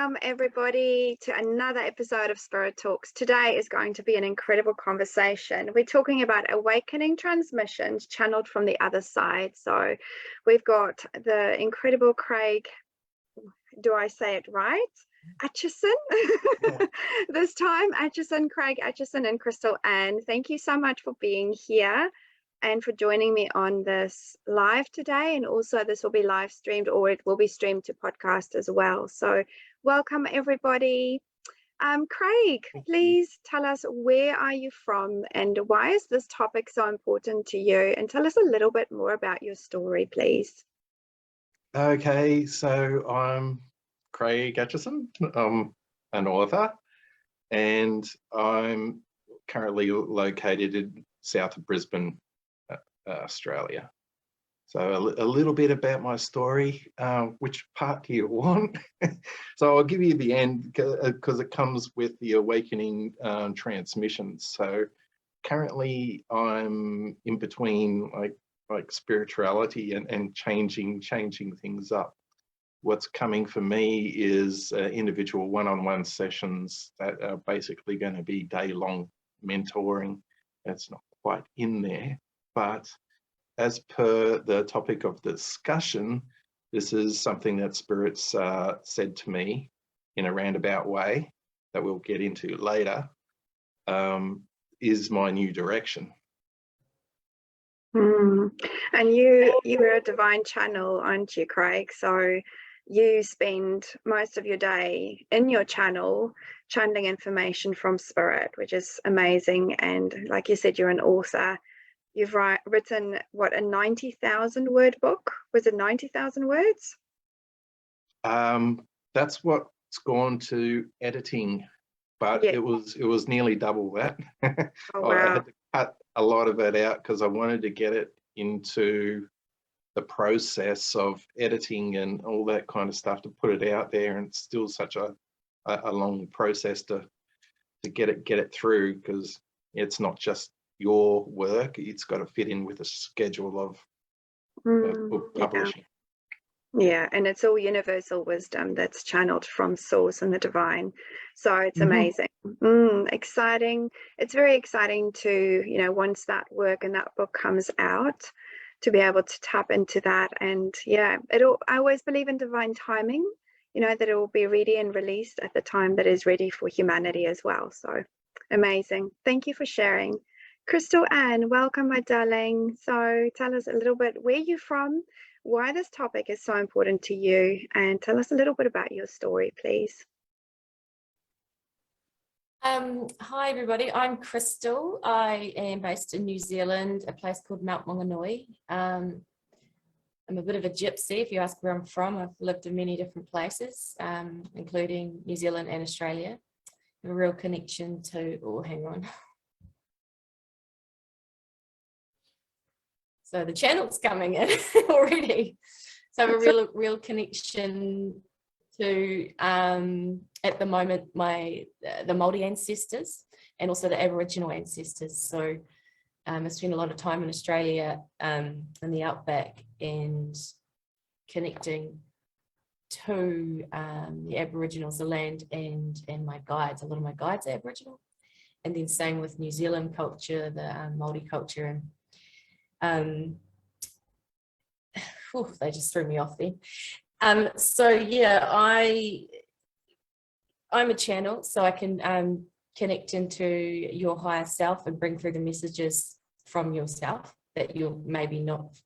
welcome everybody to another episode of Spirit Talks. Today is going to be an incredible conversation. We're talking about awakening transmissions channeled from the other side. So we've got the incredible Craig, do I say it right? Atchison. Yeah. This time, Atchison, Craig Atchison and Crystal Ann. Thank you so much for being here and for joining me on this live today. And also this will be live streamed, or it will be streamed to podcast as well. So welcome everybody. Craig, please tell us, where are you from and why is this topic so important to you? And tell us a little bit more about your story, please. Okay, so I'm Craig Atchison. I'm an author and I'm currently located in south of Brisbane, Australia. So a little bit about my story. Which part do you want? So I'll give you the end because it comes with the awakening transmissions. So currently I'm in between like spirituality and changing things up. What's coming for me is individual one-on-one sessions that are basically going to be day-long mentoring. That's not quite in there. But as per the topic of discussion, this is something that Spirit's said to me in a roundabout way that we'll get into later, is my new direction. And you're a divine channel, aren't you, Craig? So you spend most of your day in your channel channeling information from Spirit, which is amazing. And like you said, you're an author. You've written, what, a 90,000 word book? Was it 90,000 words? That's what's gone to editing, but yeah. it was nearly double that. Oh, wow. I had to cut a lot of it out because I wanted to get it into the process of editing and all that kind of stuff to put it out there, and it's still such a long process to get it through, because it's not just your work, it's got to fit in with a schedule of book publishing. Yeah, and it's all universal wisdom that's channeled from source and the divine. So it's amazing. Exciting. It's very exciting to, once that work and that book comes out, to be able to tap into that. And yeah, I always believe in divine timing, that it will be ready and released at the time that is ready for humanity as well. So amazing. Thank you for sharing. Crystal Ann, welcome, my darling. So tell us a little bit where you're from, why this topic is so important to you, and tell us a little bit about your story, please. Hi, everybody. I'm Crystal. I am based in New Zealand, a place called Mount Maunganui. I'm a bit of a gypsy, if you ask where I'm from. I've lived in many different places, including New Zealand and Australia. I have a real connection to, hang on. So the channel's coming in already. So I have a real connection to, at the moment, the Māori ancestors and also the Aboriginal ancestors. So I spent a lot of time in Australia in the outback and connecting to the Aboriginals, the land, and my guides. A lot of my guides are Aboriginal. And then same with New Zealand culture, the Māori culture, and they just threw me off then. So yeah, I'm a channel, so I can connect into your higher self and bring through the messages from yourself that you're maybe not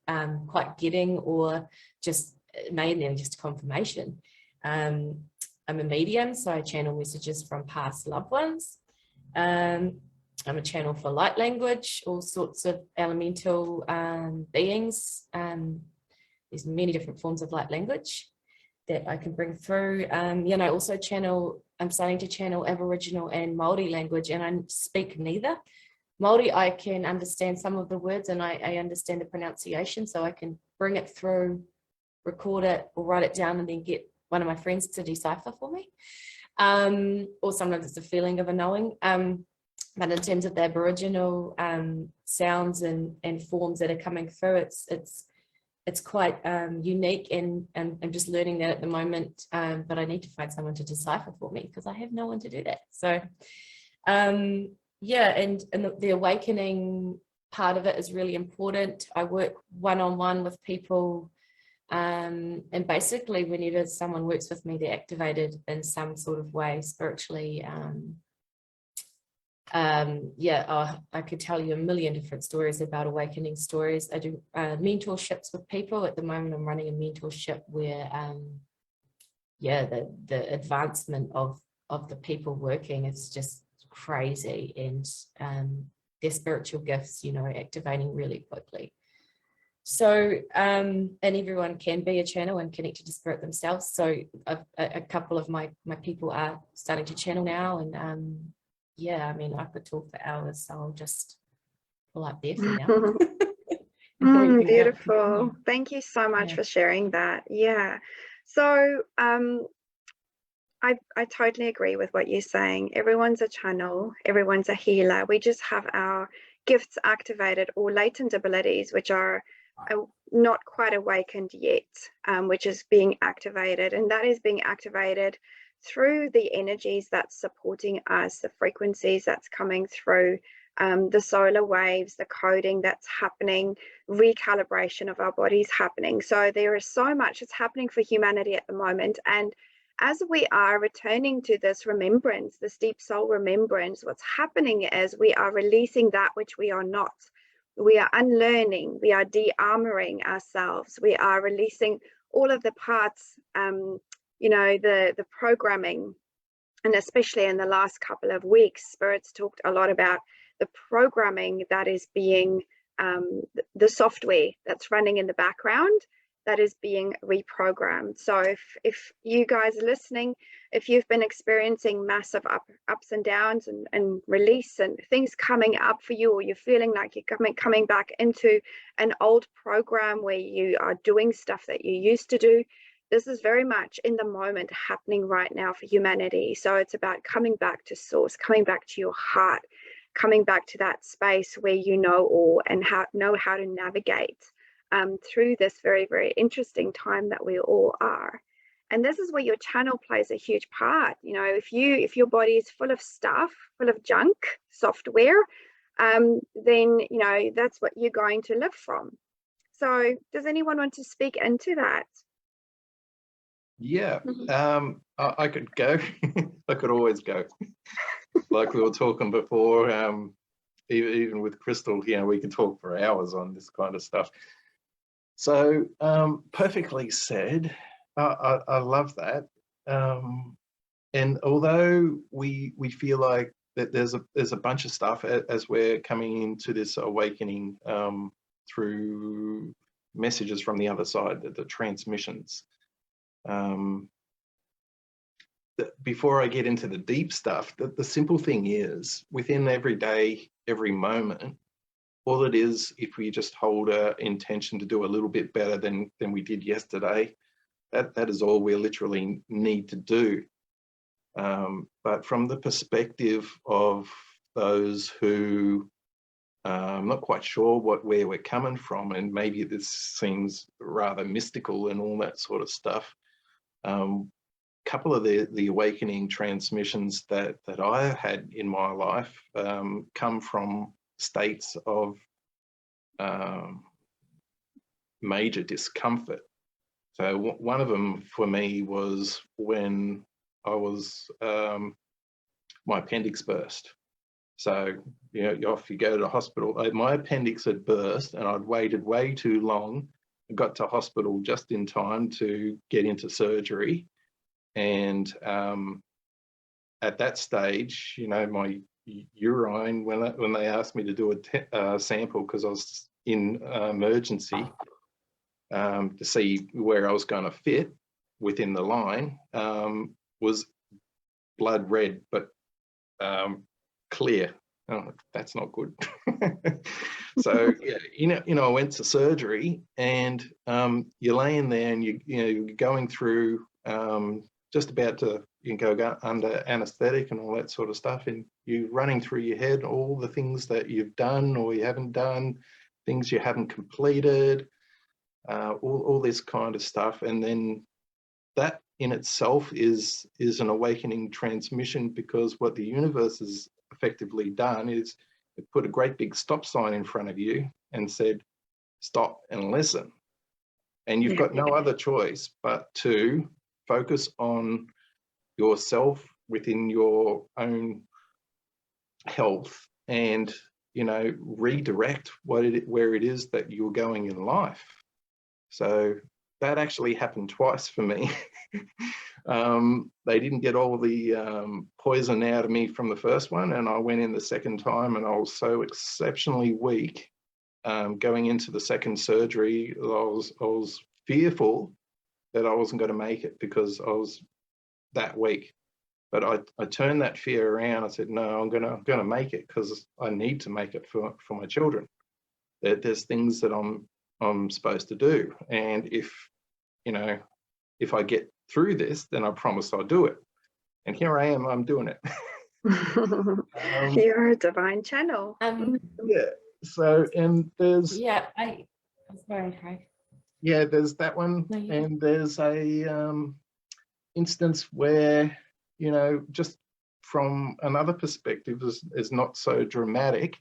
quite getting, or just mainly just confirmation. I'm a medium, so I channel messages from past loved ones. I'm a channel for light language, all sorts of elemental beings. There's many different forms of light language that I can bring through. Also I'm starting to channel Aboriginal and Māori language, and I speak neither. Māori, I can understand some of the words and I understand the pronunciation, so I can bring it through, record it or write it down, and then get one of my friends to decipher for me. Or sometimes it's a feeling of a knowing. But in terms of the Aboriginal sounds and forms that are coming through, it's it's quite unique, and I'm just learning that at the moment, but I need to find someone to decipher for me because I have no one to do that. So yeah, and the awakening part of it is really important. I work one-on-one with people, and basically whenever someone works with me, they're activated in some sort of way spiritually. Yeah, I could tell you a million different stories about awakening stories. I do mentorships with people. At the moment, I'm running a mentorship where, yeah, the advancement of the people working is just crazy, and their spiritual gifts, you know, activating really quickly. So, and everyone can be a channel and connected to spirit themselves. So a couple of my people are starting to channel now, and yeah, I mean, I could talk for hours, so I'll just pull up there for now. Beautiful. Thank you so much for sharing that. Yeah. So I totally agree with what you're saying. Everyone's a channel, everyone's a healer. We just have our gifts activated or latent abilities, which are not quite awakened yet, which is being activated. And that is being activated through the energies that's supporting us, the frequencies that's coming through, the solar waves, the coding that's happening, recalibration of our bodies happening. So there is so much that's happening for humanity at the moment. And as we are returning to this remembrance, this deep soul remembrance, what's happening is we are releasing that which we are not. We are unlearning, we are de-armoring ourselves, we are releasing all of the parts, you know, the programming. And especially in the last couple of weeks, Spirit's talked a lot about the programming that is being, the software that's running in the background that is being reprogrammed. So if you guys are listening, if you've been experiencing massive ups and downs and release and things coming up for you, or you're feeling like you're coming back into an old program where you are doing stuff that you used to do, this is very much in the moment happening right now for humanity. So it's about coming back to source, coming back to your heart, coming back to that space where you know all and know how to navigate through this very, very interesting time that we all are. And this is where your channel plays a huge part. You know, if your body is full of stuff, full of junk software, then, you know, that's what you're going to live from. So does anyone want to speak into that? Yeah, I could go. I could always go. Like we were talking before, even with Crystal, you know, we can talk for hours on this kind of stuff. So perfectly said. I love that. And although we feel like that there's a bunch of stuff as we're coming into this awakening through messages from the other side, the transmissions. Before I get into the deep stuff, the simple thing is, within every day, every moment, all it is, if we just hold an intention to do a little bit better than we did yesterday, that is all we literally need to do. But from the perspective of those who I'm not quite sure where we're coming from, and maybe this seems rather mystical and all that sort of stuff. Couple of the awakening transmissions that I had in my life come from states of major discomfort. So one of them for me was when I was, my appendix burst. So, you know, off you go to the hospital. My appendix had burst and I'd waited way too long. I got to hospital just in time to get into surgery. And at that stage, you know, my urine, when they asked me to do a sample, because I was in emergency to see where I was going to fit within the line, was blood red, but clear. Oh, that's not good. So yeah, you know, I went to surgery, and you're laying there, and you're going through. Just about to go under anaesthetic and all that sort of stuff, and you're running through your head all the things that you've done or you haven't done, things you haven't completed, all this kind of stuff. And then that in itself is an awakening transmission, because what the universe has effectively done is it put a great big stop sign in front of you and said, stop and listen. And you've got no other choice but to focus on yourself within your own health and, you know, redirect where it is that you're going in life. So that actually happened twice for me. They didn't get all the poison out of me from the first one, and I went in the second time, and I was so exceptionally weak. Going into the second surgery, I was fearful that I wasn't going to make it because I was that weak. But I turned that fear around. I said, no, I'm gonna make it, because I need to make it for my children. There's things that I'm supposed to do, and if I get through this, then I promise I'll do it. And here I am. I'm doing it. You're a divine channel. Yeah. So, and there's I'm sorry, Craig. Yeah, there's that one, and there's a instance where, you know, just from another perspective is not so dramatic,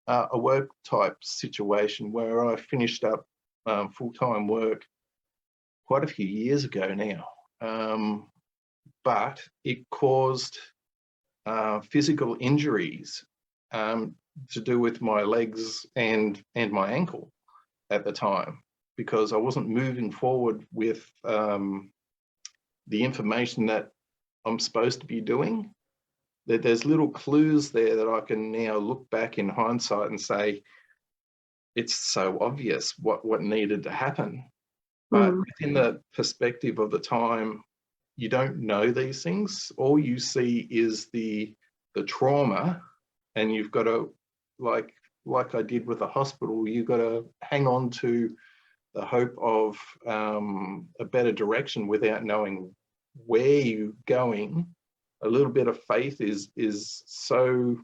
a work type situation where I finished up full-time work quite a few years ago now, but it caused physical injuries to do with my legs and my ankle at the time, because I wasn't moving forward with the information that I'm supposed to be doing. There's little clues there that I can now look back in hindsight and say, it's so obvious what needed to happen. But within the perspective of the time, you don't know these things. All you see is the trauma, and you've got to, like I did with the hospital, you've got to hang on to the hope of a better direction without knowing where you're going. A little bit of faith is so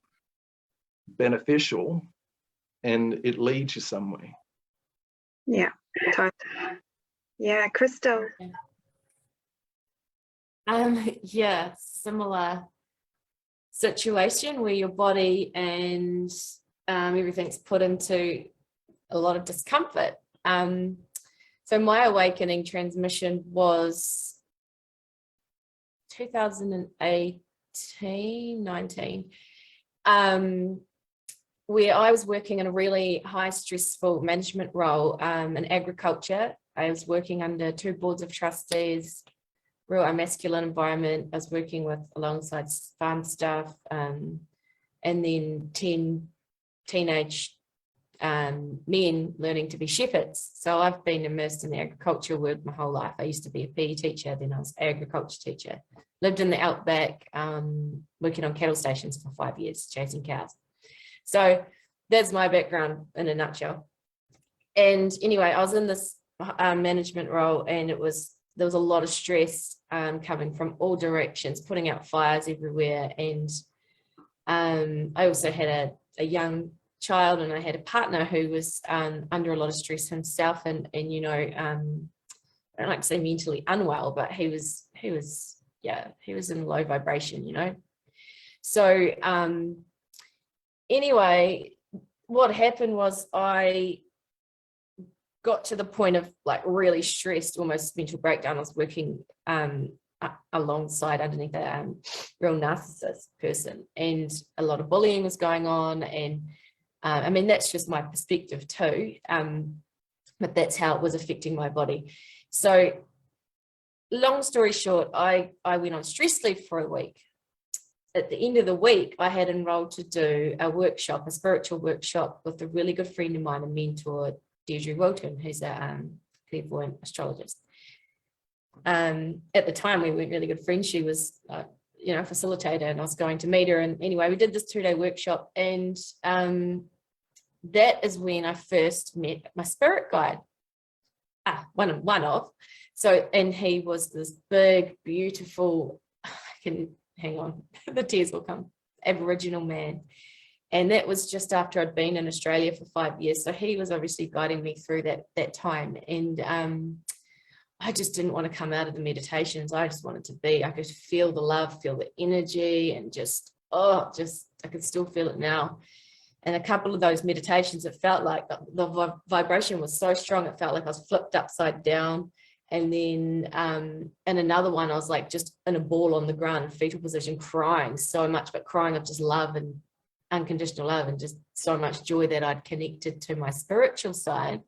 beneficial, and it leads you somewhere. Yeah, totally. Yeah, Crystal. Yeah, similar situation where your body and everything's put into a lot of discomfort. So my awakening transmission was 2018, 19, where I was working in a really high stressful management role in agriculture. I was working under 2 boards of trustees, real masculine environment. I was working alongside farm staff, and then 10 teenage men learning to be shepherds. So I've been immersed in the agriculture world my whole life. I used to be a PE teacher, then I was an agriculture teacher. Lived in the outback, working on cattle stations for 5 years, chasing cows. So that's my background in a nutshell. And anyway, I was in this management role, and there was a lot of stress coming from all directions, putting out fires everywhere. And I also had a young child, and I had a partner who was under a lot of stress himself, and you know, I don't like to say mentally unwell, but he was in low vibration, you know. So anyway, what happened was I got to the point of like really stressed, almost mental breakdown. I was working alongside underneath a real narcissist person, and a lot of bullying was going on. And I mean, that's just my perspective too, but that's how it was affecting my body. So long story short, I went on stress leave for a week. At the end of the week, I had enrolled to do a workshop, a spiritual workshop, with a really good friend of mine, a mentor, Deirdre Wilton, who's a clairvoyant astrologist. At the time, we weren't really good friends. She was, a facilitator, and I was going to meet her. And anyway, we did this 2-day workshop, and that is when I first met my spirit guide. One of. So, and he was this big, beautiful, hang on, the tears will come, Aboriginal man. And that was just after I'd been in Australia for 5 years. So he was obviously guiding me through that time. And I just didn't want to come out of the meditations. I just wanted to be, I could feel the love, feel the energy, and just I could still feel it now. And a couple of those meditations, it felt like the vibration was so strong, it felt like I was flipped upside down. And then in another one, I was like just in a ball on the ground in fetal position, crying so much, but crying of just love and unconditional love and just so much joy that I'd connected to my spiritual side.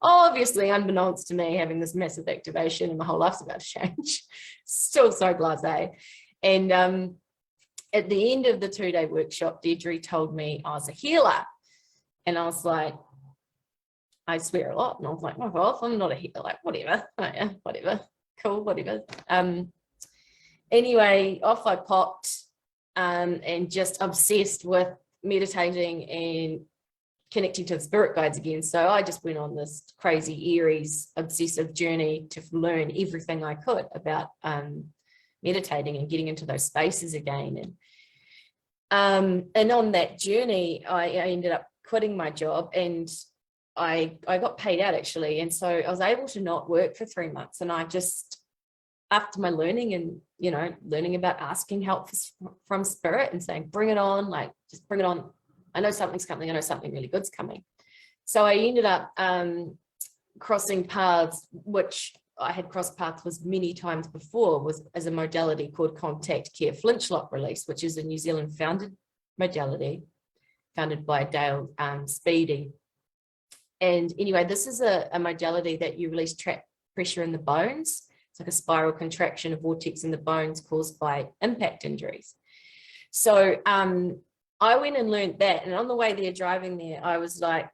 Obviously, unbeknownst to me, having this massive activation and my whole life's about to change. Still so blasé. And at the end of the 2-day workshop, Deirdre told me I was a healer. And I was like, I swear a lot. And I was like, well, I'm not a healer, like whatever. Oh, yeah, whatever. Cool, whatever. Anyway, off I popped and just obsessed with meditating and connecting to the spirit guides again. So I just went on this crazy Aries obsessive journey to learn everything I could about meditating and getting into those spaces again. And on that journey, I ended up quitting my job, and I got paid out actually. And so I was able to not work for 3 months. And I just, after my learning and, learning about asking help from spirit and saying, bring it on, like just bring it on. I know something's coming. I know something really good's coming. So I ended up crossing paths, which I had crossed paths with many times before, was as a modality called contact care flintlock release, which is a New Zealand founded modality, founded by Dale Speedy. And anyway, this is a modality that you release trapped pressure in the bones. It's like a spiral contraction, a vortex in the bones caused by impact injuries. So I went and learned that. And on the way there, driving there, I was like,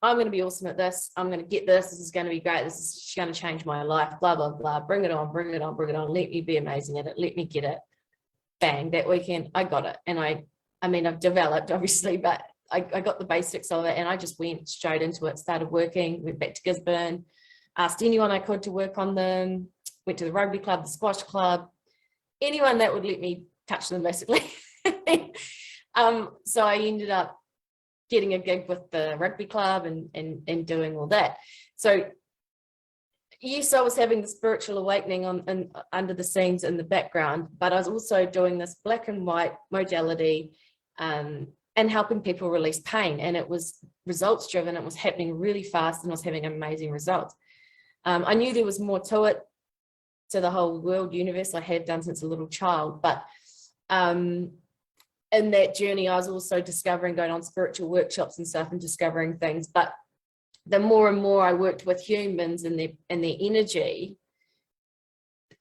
I'm going to be awesome at this. I'm going to get this. This is going to be great. This is going to change my life, blah, blah, blah. Bring it on, bring it on, bring it on. Let me be amazing at it. Let me get it. Bang, that weekend, I got it. And I mean, I've developed, obviously, but I got the basics of it, and I just went straight into it, started working, went back to Gisborne, asked anyone I could to work on them, went to the rugby club, the squash club, anyone that would let me touch them, basically. So I ended up getting a gig with the rugby club and doing all that. So yes, I was having the spiritual awakening under the scenes in the background, but I was also doing this black and white modality and helping people release pain. And it was results driven. It was happening really fast, and I was having amazing results. I knew there was more to it, to the whole world universe I had done since a little child. But in that journey, I was also discovering, going on spiritual workshops and stuff and discovering things. But the more and more I worked with humans and their energy,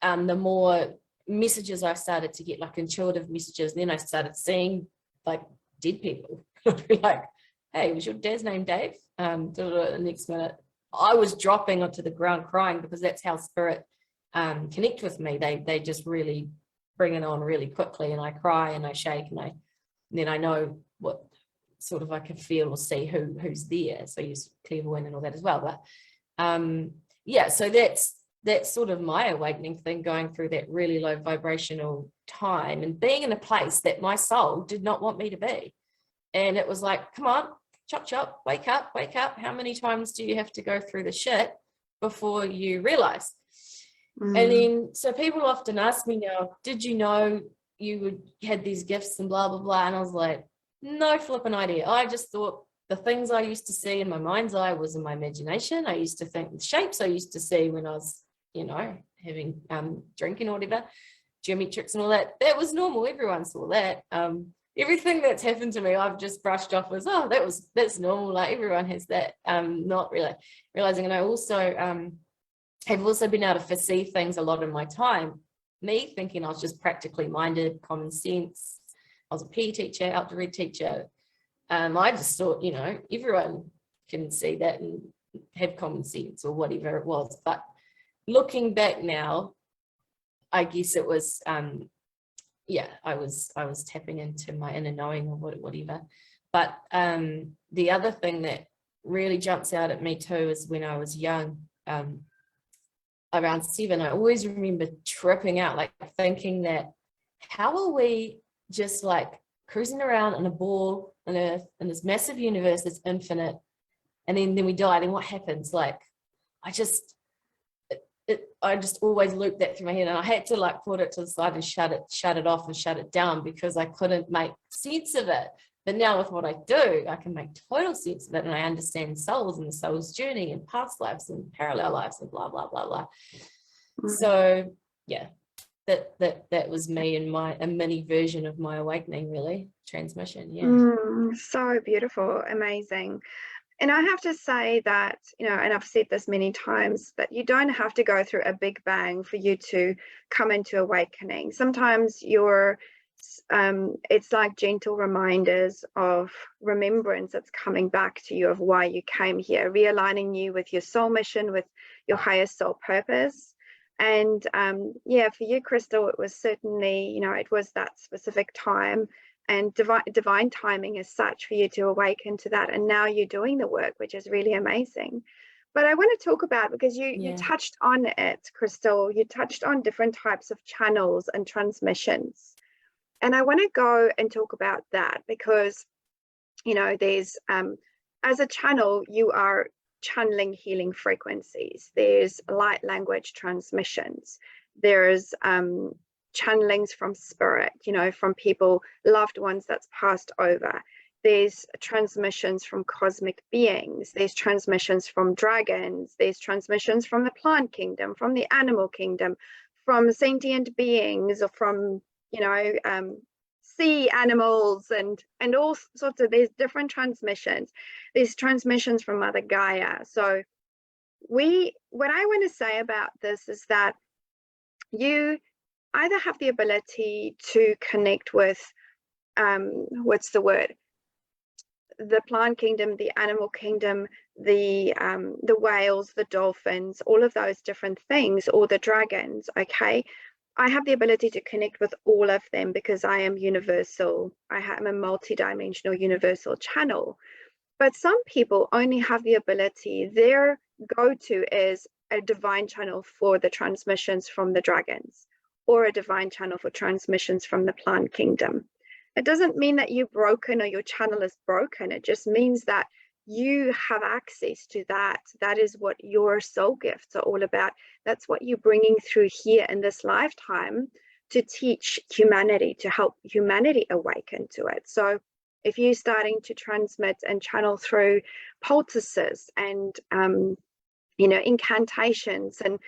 the more messages I started to get, like intuitive messages. And then I started seeing like dead people. I'd be like, hey, was your dad's name Dave? The next minute, I was dropping onto the ground crying, because that's how spirit connect with me. They just really bring it on really quickly, and I cry and I shake, and then I know what sort of I can feel or see who's there. So use clairvoyant and all that as well. But yeah, so that's sort of my awakening thing, going through that really low vibrational time and being in a place that my soul did not want me to be. And it was like, come on, chop, chop, wake up. How many times do you have to go through the shit before you realize? And then, so people often ask me now, did you know you had these gifts and blah, blah, blah. And I was like, no flipping idea. I just thought the things I used to see in my mind's eye was in my imagination. I used to think the shapes I used to see when I was, having drinking or whatever, geometrics and all that, that was normal. Everyone saw that. Everything that's happened to me, I've just brushed off as, that's normal. Like everyone has that, not really realizing. And I also have also been able to foresee things a lot in my time, me thinking I was just practically minded, common sense. I was a PE teacher, outdoor ed teacher. I just thought, everyone can see that and have common sense or whatever it was. But looking back now, I guess it was, I was tapping into my inner knowing or whatever. But the other thing that really jumps out at me too is when I was young, around 7, I always remember tripping out, like thinking that, how are we just like cruising around in a ball on Earth in this massive universe that's infinite, and then we die. Then what happens? Like, I just always looped that through my head, and I had to like put it to the side and shut it off and shut it down, because I couldn't make sense of it. But now with what I do, I can make total sense of it, and I understand souls and the soul's journey and past lives and parallel lives and blah blah blah blah. So yeah, that was me and a mini version of my awakening, really, transmission. Yeah. So beautiful, amazing. And I have to say that, and I've said this many times, that you don't have to go through a big bang for you to come into awakening. Sometimes it's like gentle reminders of remembrance that's coming back to you of why you came here, realigning you with your soul mission, with your higher soul purpose. And for you, Crystal, it was certainly, it was that specific time. And divine timing as such for you to awaken to that. And now you're doing the work, which is really amazing. But I want to talk about, because you touched on it, Crystal, you touched on different types of channels and transmissions. And I want to go and talk about that, because, there's, as a channel, you are channeling healing frequencies. There's light language transmissions. There's channelings from spirit, from people, loved ones that's passed over. There's transmissions from cosmic beings. There's transmissions from dragons. There's transmissions from the plant kingdom, from the animal kingdom, from sentient beings, or from, sea animals, and all sorts of, there's different transmissions. There's transmissions from Mother Gaia. So what I want to say about this is that you either have the ability to connect with what's the word, the plant kingdom, the animal kingdom, the whales, the dolphins, all of those different things, or the dragons. Okay, I have the ability to connect with all of them, because I am universal. I am a multi-dimensional universal channel. But some people only have the ability, their go-to is a divine channel for the transmissions from the dragons, or a divine channel for transmissions from the plant kingdom. It doesn't mean that you're broken or your channel is broken. It just means that you have access to that. That is what your soul gifts are all about. That's what you're bringing through here in this lifetime to teach humanity, to help humanity awaken to it. So if you're starting to transmit and channel through poultices and incantations and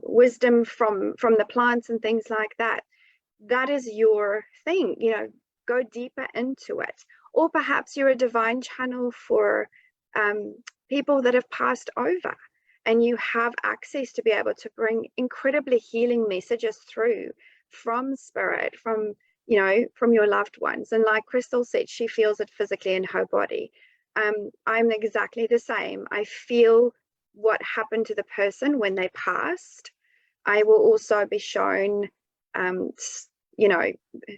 wisdom from the plants and things like that, that is your thing. Go deeper into it. Or perhaps you're a divine channel for people that have passed over, and you have access to be able to bring incredibly healing messages through from spirit, from your loved ones. And like Crystal said, she feels it physically in her body. I'm exactly the same. I feel what happened to the person when they passed. I will also be shown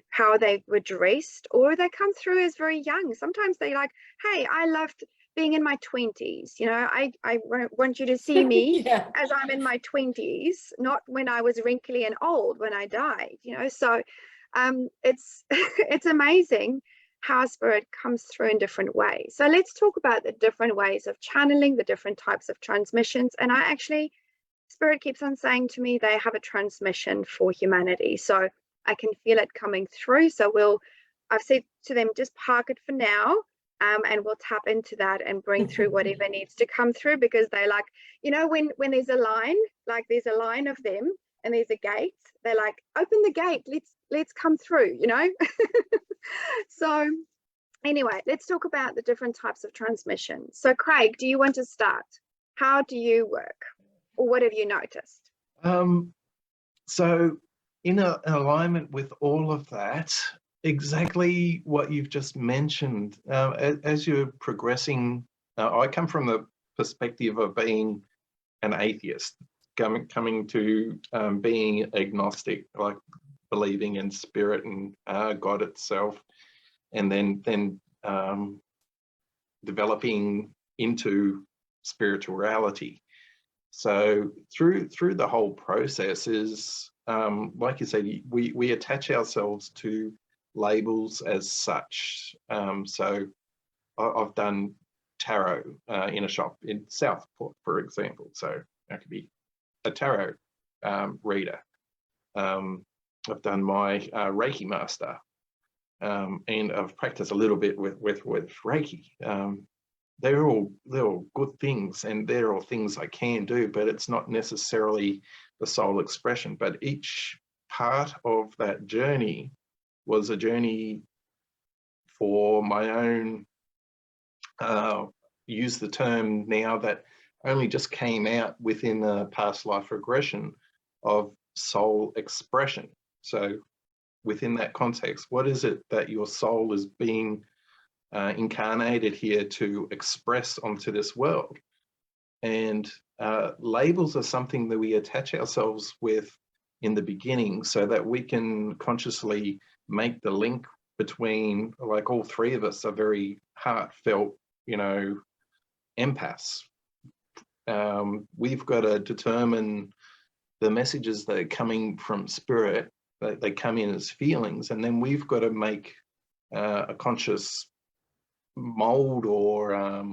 how they were dressed, or they come through as very young. Sometimes they're like, hey, I loved being in my 20s. I want you to see me as I'm in my 20s, not when I was wrinkly and old when I died. So it's it's amazing how spirit comes through in different ways. So let's talk about the different ways of channeling, the different types of transmissions. And spirit keeps on saying to me they have a transmission for humanity. So I can feel it coming through. So I've said to them, just park it for now, and we'll tap into that and bring through whatever needs to come through, because they like, when there's a line, like there's a line of them and there's a gate, they're like, open the gate, let's come through, So anyway, let's talk about the different types of transmission. So Craig, do you want to start? How do you work, or what have you noticed? So in alignment with all of that, exactly what you've just mentioned, as you're progressing, I come from the perspective of being an atheist, coming to being agnostic, like believing in spirit and God itself, and then developing into spirituality. So through the whole process is, like you said, we attach ourselves to labels as such. So I've done tarot in a shop in Southport, for example. So I could be a tarot reader. I've done my Reiki master, and I've practiced a little bit with Reiki. They're all good things, and they're all things I can do, but it's not necessarily the soul expression. But each part of that journey was a journey for my own, use the term now that only just came out within a past life regression of soul expression. So within that context, what is it that your soul is being incarnated here to express onto this world? And labels are something that we attach ourselves with in the beginning so that we can consciously make the link between, like, all three of us are very heartfelt, you know, empaths. We've got to determine the messages that are coming from spirit, that they come in as feelings, and then we've got to make a conscious mold, or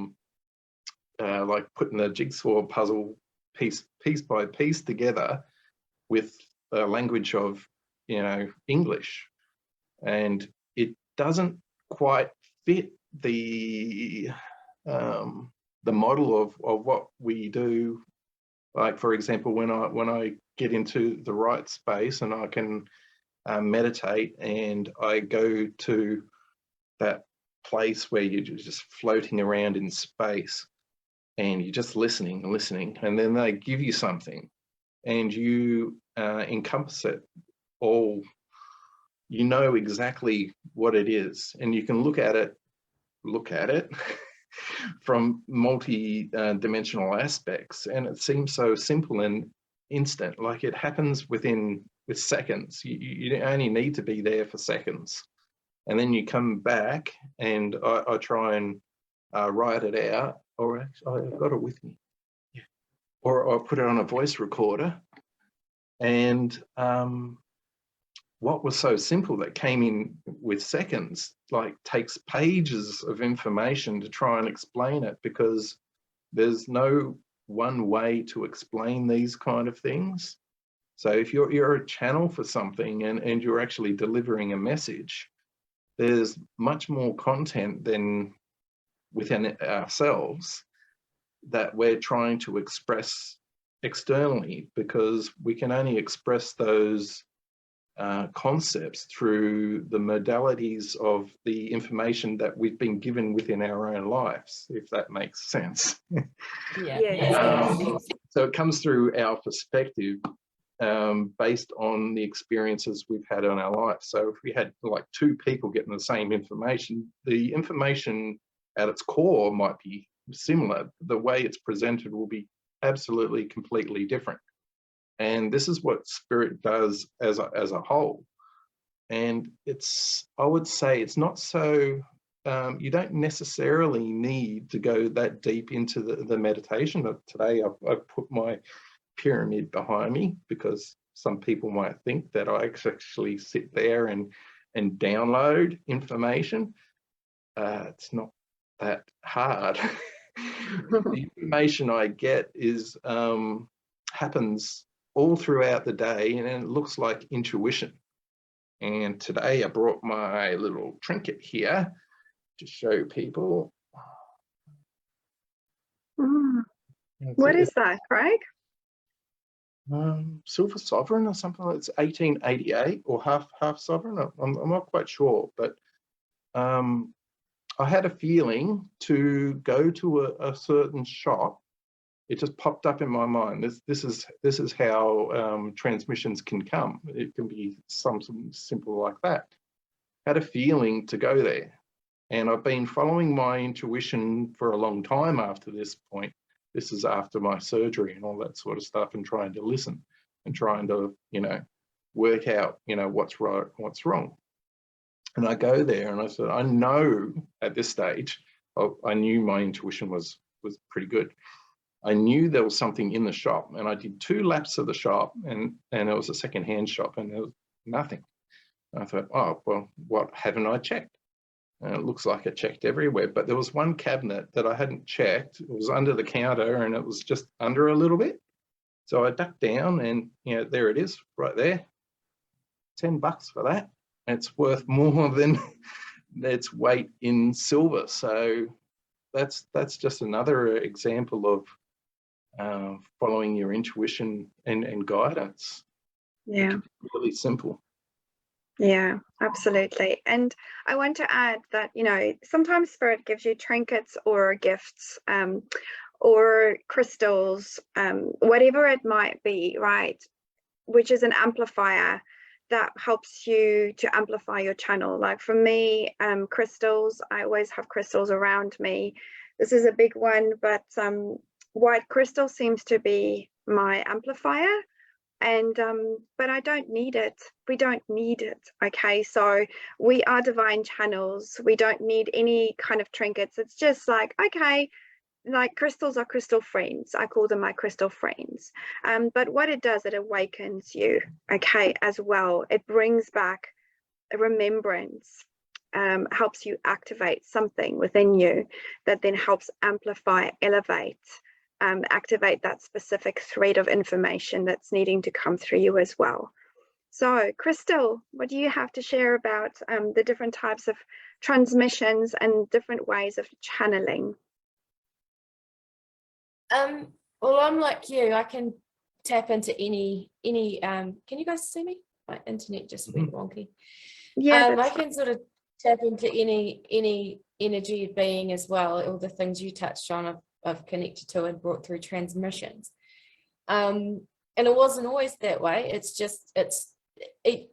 like putting a jigsaw puzzle piece by piece together with a language of, you know, English. And it doesn't quite fit the model of what we do. Like, for example, when I get into the right space and I can meditate, and I go to that place where you're just floating around in space and you're just listening and listening, and then they give you something and you encompass it all. You know exactly what it is, and you can look at it from multi-dimensional aspects, and it seems so simple and instant. Like, it happens with seconds. You only need to be there for seconds, and then you come back, and I try and write it out, or actually, I've got it with me, yeah. Or I put it on a voice recorder, and what was so simple that came in with seconds, like, takes pages of information to try and explain it, because there's no one way to explain these kind of things. So if you're a channel for something and you're actually delivering a message, there's much more content than within ourselves that we're trying to express externally, because we can only express those concepts through the modalities of the information that we've been given within our own lives, if that makes sense. Yeah. So it comes through our perspective, based on the experiences we've had in our life. So if we had like two people getting the same information, the information at its core might be similar. The way it's presented will be absolutely completely different. And this is what spirit does as a whole. And I would say it's not so, you don't necessarily need to go that deep into the meditation. But today I've put my pyramid behind me, because some people might think that I actually sit there and download information. It's not that hard. The information I get happens all throughout the day, and it looks like intuition. And today I brought my little trinket here to show people. What is that, Craig? Silver sovereign or something. It's 1888 or half sovereign. I'm not quite sure, but I had a feeling to go to a certain shop. It just popped up in my mind. This is how transmissions can come. It can be something simple like that. Had a feeling to go there, and I've been following my intuition for a long time after this point. This is after my surgery and all that sort of stuff, and trying to listen and trying to, you know, work out, you know, what's right, what's wrong. And I go there and I said, I know at this stage, I knew my intuition was pretty good. I knew there was something in the shop, and I did 2 laps of the shop, and it was a second-hand shop, and there was nothing. I thought, oh, well, what haven't I checked? And it looks like it checked everywhere, but there was one cabinet that I hadn't checked. It was under the counter and it was just under a little bit. So I ducked down and, there it is right there. $10 for that. It's worth more than its weight in silver. So that's just another example of following your intuition and guidance. Yeah. Really simple. Yeah, absolutely. And I want to add that, sometimes spirit gives you trinkets or gifts, or crystals, whatever it might be, right? Which is an amplifier that helps you to amplify your channel. Like for me, crystals, I always have crystals around me. This is a big one, but white crystal seems to be my amplifier. And but I don't need it. We don't need it. Okay, so we are divine channels. We don't need any kind of trinkets. It's just like, okay, like crystals are crystal friends. I call them my crystal friends. But what it does, it awakens you, okay, as well. It brings back a remembrance, helps you activate something within you that then helps amplify, elevate, activate that specific thread of information that's needing to come through you as well. So, Crystal, what do you have to share about the different types of transmissions and different ways of channeling? Well, I'm like you. I can tap into any. Can you guys see me? My internet just went wonky. Yeah, I can sort of tap into any energy being as well. All the things you touched on, I've connected to and brought through transmissions. And it wasn't always that way. It's just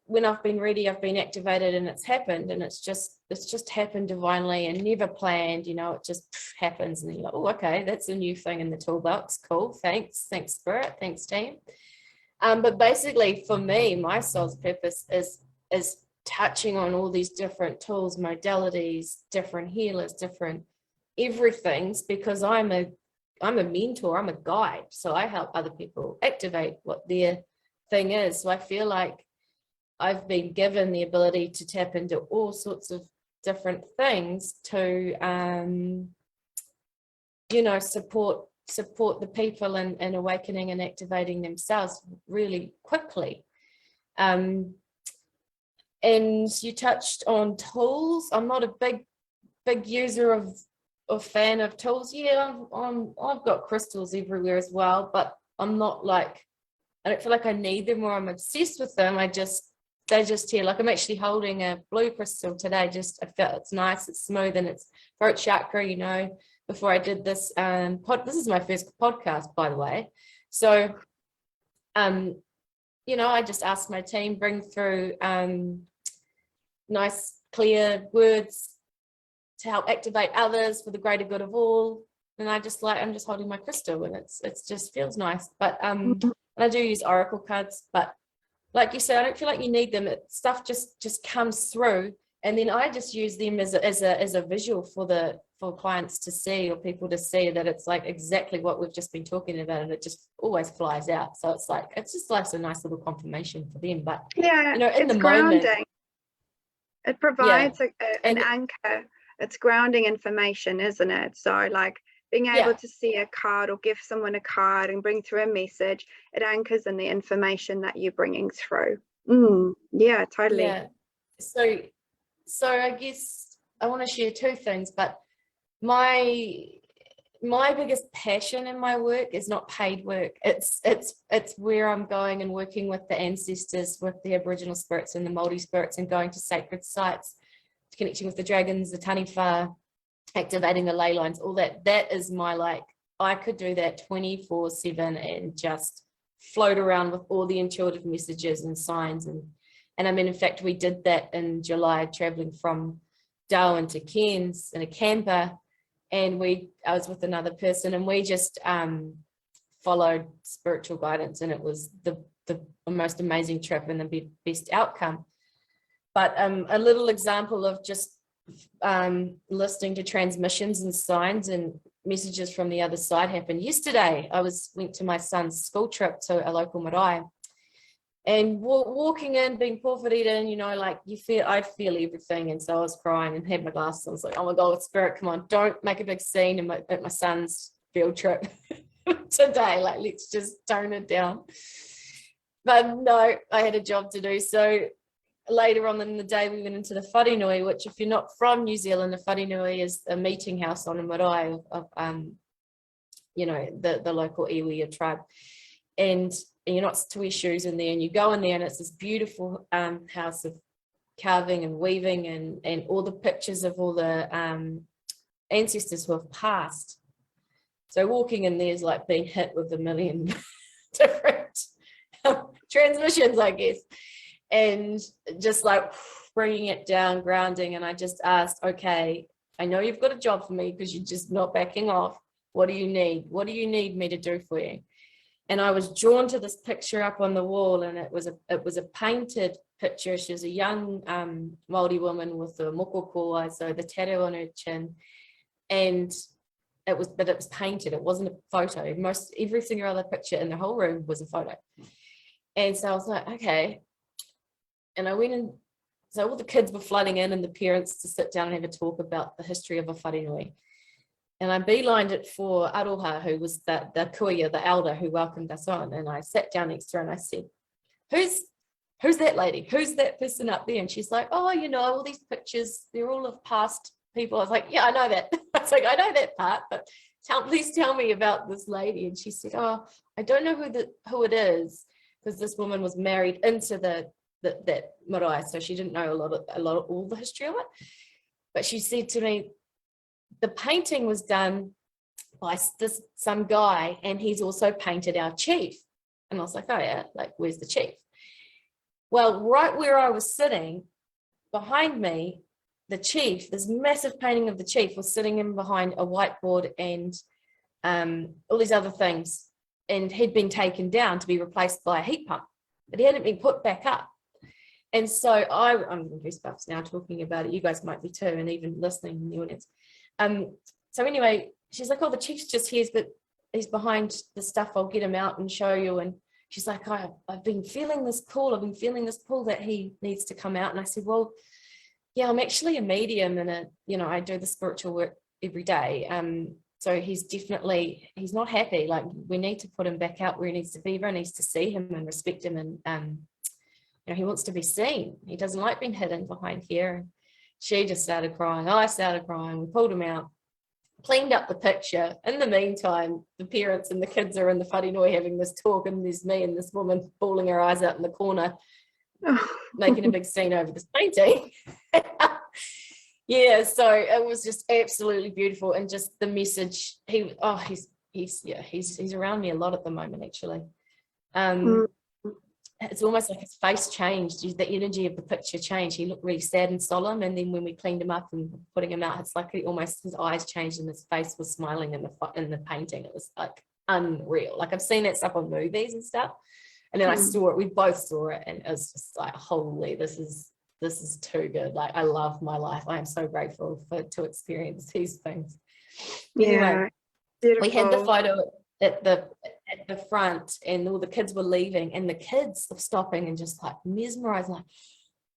when I've been ready, I've been activated, and it's happened, and it's just happened divinely and never planned. It just happens, and you're like, oh, okay, that's a new thing in the toolbox. Cool, thanks spirit, thanks team. But basically, for me, my soul's purpose is touching on all these different tools, modalities, different healers, different everything's, because I'm a mentor, I'm a guide, so I help other people activate what their thing is. So I feel like I've been given the ability to tap into all sorts of different things to support the people and awakening and activating themselves really quickly. And you touched on tools. I'm not a big user of fan of tools. Yeah, I've got crystals everywhere as well, but I'm not like, I don't feel like I need them or I'm obsessed with them. They're just here. Like I'm actually holding a blue crystal today. I felt it's nice, it's smooth, and it's throat chakra, before I did this this is my first podcast, by the way. So I just asked my team, bring through nice clear words to help activate others for the greater good of all. And I'm just holding my crystal, and it just feels nice. But and I do use oracle cards, but like you said, I don't feel like you need them. Stuff just comes through, and then I just use them as a visual for clients to see, or people to see, that it's like exactly what we've just been talking about, and it just always flies out. So it's just like a nice little confirmation for them. But yeah, in the grounding. moment, it provides an anchor. It's grounding information, isn't it? So like being able to see a card or give someone a card and bring through a message, it anchors in the information that you're bringing through. Yeah, totally. Yeah. So I guess I want to share two things, but my biggest passion in my work is not paid work. It's where I'm going and working with the ancestors, with the Aboriginal spirits and the Māori spirits, and going to sacred sites, connecting with the dragons, the taniwha, activating the ley lines, all that. That is my, I could do that 24/7 and just float around with all the intuitive messages and signs. And I mean, in fact, we did that in July, traveling from Darwin to Cairns in a camper. And I was with another person, and we just followed spiritual guidance, and it was the most amazing trip and the best outcome. But a little example of just listening to transmissions and signs and messages from the other side happened yesterday. I went to my son's school trip to a local marae, And walking in, being porphyried, you know, like I'd feel everything. And so I was crying and had my glasses. I was like, oh my God, Spirit, come on, don't make a big scene at my son's field trip today. Like, let's just tone it down. But no, I had a job to do. So later on in the day, we went into the wharenui, which, if you're not from New Zealand, the wharenui is a meeting house on a marae of you know, the local iwi tribe. And you're not to wear shoes in there, and you go in there and it's this beautiful house of carving and weaving and all the pictures of all the ancestors who have passed. So walking in there is like being hit with a million different transmissions, I guess, and just like bringing it down, grounding. And I just asked, okay, I know you've got a job for me because you're just not backing off. What do you need? What do you need me to do for you? And I was drawn to this picture up on the wall, and it was a painted picture. She was a young Māori woman with the mokoko, so the tattoo on her chin, and it was painted. It wasn't a photo. Every single other picture in the whole room was a photo. And so I was like, okay. And I went in. So all the kids were flooding in, and the parents to sit down and have a talk about the history of a wharenui. And I beelined it for Aroha, who was the kuia, the elder who welcomed us on. And I sat down next to her and I said, who's that lady? Who's that person up there? And she's like, oh, you know, all these pictures, they're all of past people. I was like, yeah, I know that. I was like, I know that part, but please tell me about this lady. And she said, oh, I don't know who it is, because this woman was married into that marae. So she didn't know a lot of all the history of it. But she said to me, the painting was done by some guy, and he's also painted our chief. And I was like, oh yeah, like, where's the chief? Well, right where I was sitting, behind me, the chief, this massive painting of the chief was sitting in behind a whiteboard and all these other things, and had been taken down to be replaced by a heat pump, but he hadn't been put back up. And so I'm goosebumps now talking about it. You guys might be too, and even listening in the audience. So anyway, she's like, oh, the chief's just here, but he's behind the stuff. I'll get him out and show you. And she's like, I've been feeling this pull. I've been feeling this pull that he needs to come out. And I said, well, yeah, I'm actually a medium, and I do the spiritual work every day. So he's not happy. Like, we need to put him back out where he needs to be. Everyone needs to see him and respect him. And, he wants to be seen. He doesn't like being hidden behind here. She just started crying. I started crying. We pulled him out, cleaned up the picture. In the meantime, the parents and the kids are in the wharenui having this talk, and there's me and this woman bawling her eyes out in the corner, making a big scene over this painting. Yeah, so it was just absolutely beautiful, and just the message. He's around me a lot at the moment, actually. It's almost like his face changed. The energy of the picture changed. He looked really sad and solemn, and then when we cleaned him up and putting him out, it's like his eyes changed and his face was smiling in the painting. It was like unreal. Like, I've seen that stuff on movies and stuff, and then I saw it. We both saw it, and it was just like, holy, this is too good. Like, I love my life. I am so grateful to experience these things. Anyway, we had the photo at the front, and all the kids were leaving, and the kids were stopping and just like mesmerized. Like,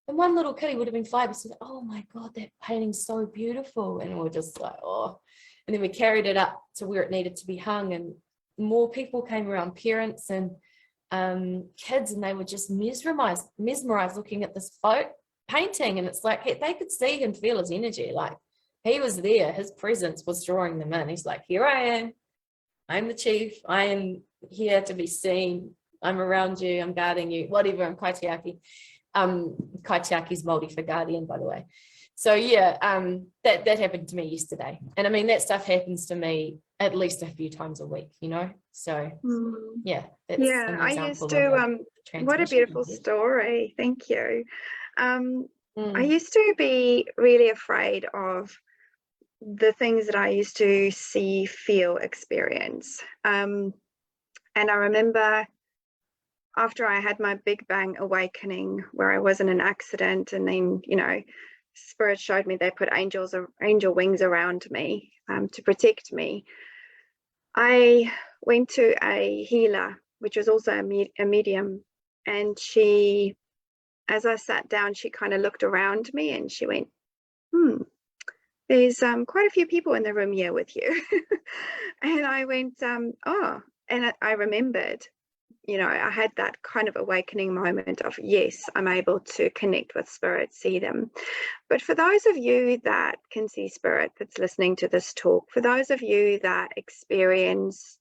and one little kid, he would have been 5, he said, oh my God, that painting's so beautiful. And we were just like, oh. And then we carried it up to where it needed to be hung, and more people came around, parents and kids, and they were just mesmerized looking at this painting. And it's like, they could see and feel his energy. Like, he was there, his presence was drawing them in. He's like, here I am, I'm the chief, I am here to be seen, I'm around you, I'm guarding you, whatever. I'm kaitiaki. Kaitiaki's Māori for guardian, by the way. So yeah, that happened to me yesterday. And I mean, that stuff happens to me at least a few times a week, so yeah, that's an I used to what a beautiful story. Thank you. I used to be really afraid of the things that I used to see, feel, experience. And I remember after I had my big bang awakening, where I was in an accident, and then, Spirit showed me they put angel wings around me to protect me. I went to a healer, which was also a medium, And she, as I sat down, she kind of looked around me and she went, there's quite a few people in the room here with you. And I went, oh, and I remembered, I had that kind of awakening moment of, yes, I'm able to connect with spirit, see them. But for those of you that can see spirit that's listening to this talk, for those of you that experience,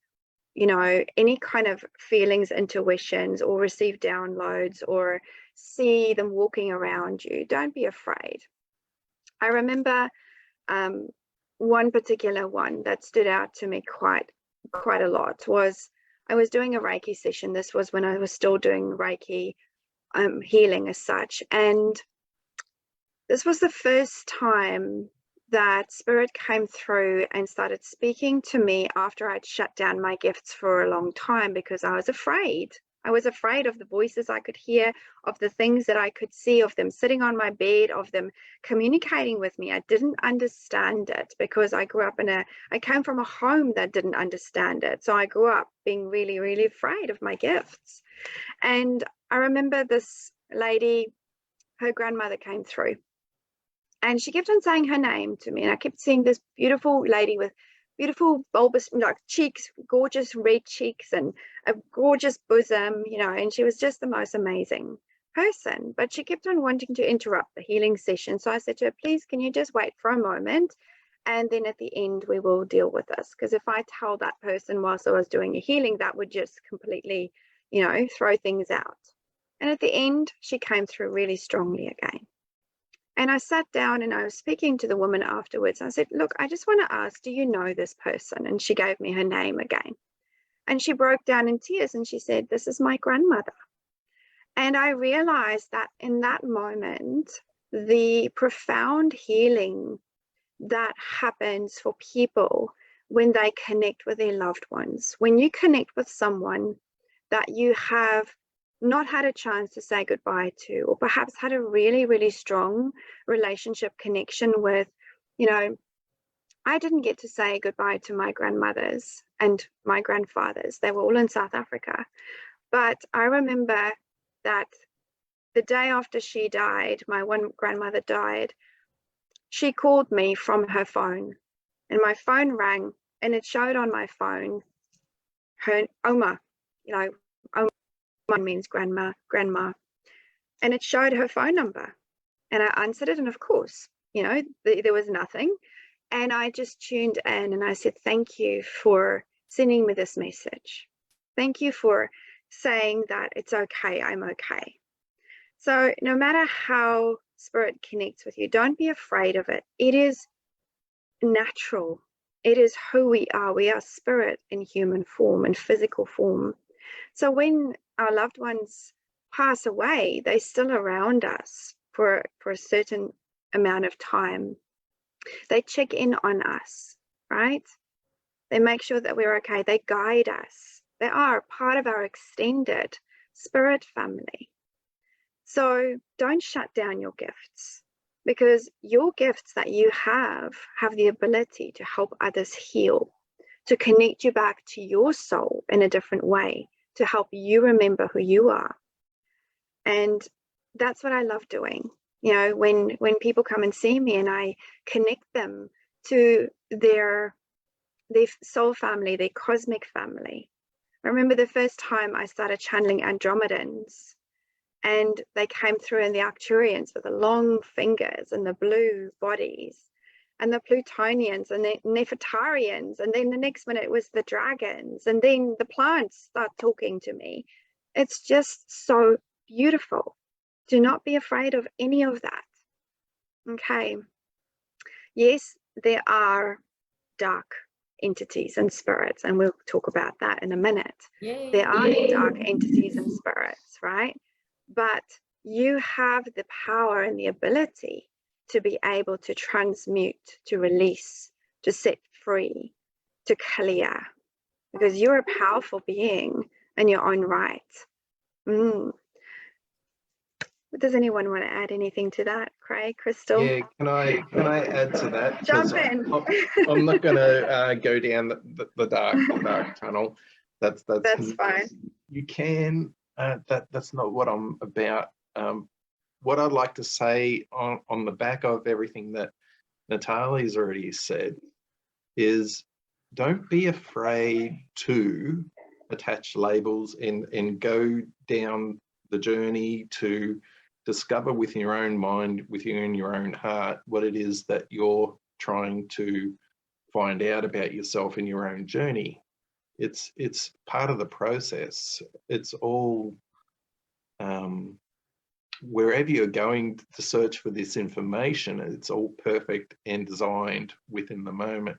any kind of feelings, intuitions, or receive downloads or see them walking around you, don't be afraid. I remember one particular one that stood out to me quite a lot was I was doing a Reiki session. This was when I was still doing Reiki healing as such. And this was the first time that spirit came through and started speaking to me after I'd shut down my gifts for a long time because I was afraid. I was afraid of the voices I could hear, of the things that I could see, of them sitting on my bed, of them communicating with me. I didn't understand it because I grew up I came from a home that didn't understand it. So I grew up being really, really afraid of my gifts. And I remember this lady, her grandmother came through and she kept on saying her name to me. And I kept seeing this beautiful lady with beautiful bulbous cheeks, gorgeous red cheeks and a gorgeous bosom, and she was just the most amazing person. But she kept on wanting to interrupt the healing session. So I said to her, please, can you just wait for a moment? And then at the end, we will deal with this. Because if I tell that person whilst I was doing a healing, that would just completely, throw things out. And at the end, she came through really strongly again. And I sat down and I was speaking to the woman afterwards. I said, look, I just want to ask, do you know this person? And she gave me her name again. And she broke down in tears and she said, this is my grandmother. And I realized that in that moment, the profound healing that happens for people when they connect with their loved ones, when you connect with someone that you have not had a chance to say goodbye to, or perhaps had a really, really strong relationship connection with, I didn't get to say goodbye to my grandmothers and my grandfathers. They were all in South Africa. But I remember that the day after she died, my one grandmother died, she called me from her phone and my phone rang and it showed on my phone her Oma, Oma means grandma, and it showed her phone number. And I answered it, and of course, there was nothing. And I just tuned in and I said, thank you for sending me this message. Thank you for saying that it's okay, I'm okay. So no matter how spirit connects with you, don't be afraid of it. It is natural. It is who we are. We are spirit in human form, in physical form. So when our loved ones pass away, they're still around us for a certain amount of time. They check in on us, right? They make sure that we're okay. They guide us. They are part of our extended spirit family. So don't shut down your gifts, because your gifts that you have the ability to help others heal, to connect you back to your soul in a different way, to help you remember who you are. And that's what I love doing. When people come and see me and I connect them to their soul family, their cosmic family. I remember the first time I started channeling Andromedans, and they came through in the Arcturians with the long fingers and the blue bodies, and the Plutonians and the Nefertarians, and then the next minute it was the dragons, and then the plants start talking to me. It's just so beautiful. Do not be afraid of any of that. Okay. Yes, there are dark entities and spirits, and we'll talk about that in a minute. Yay. There are dark entities and spirits, right? But you have the power and the ability to be able to transmute, to release, to set free, to clear, because you're a powerful being in your own right. Does anyone want to add anything to that, Craig, Crystal? Yeah, can I add to that? Jump in. I'm not going to go down the dark tunnel. That's fine. You can that's not what I'm about. What I'd like to say on the back of everything that Natalia's already said is, don't be afraid to attach labels and go down the journey to discover within your own mind, within your own heart, what it is that you're trying to find out about yourself in your own journey. It's part of the process. It's all wherever you're going to search for this information, it's all perfect and designed within the moment.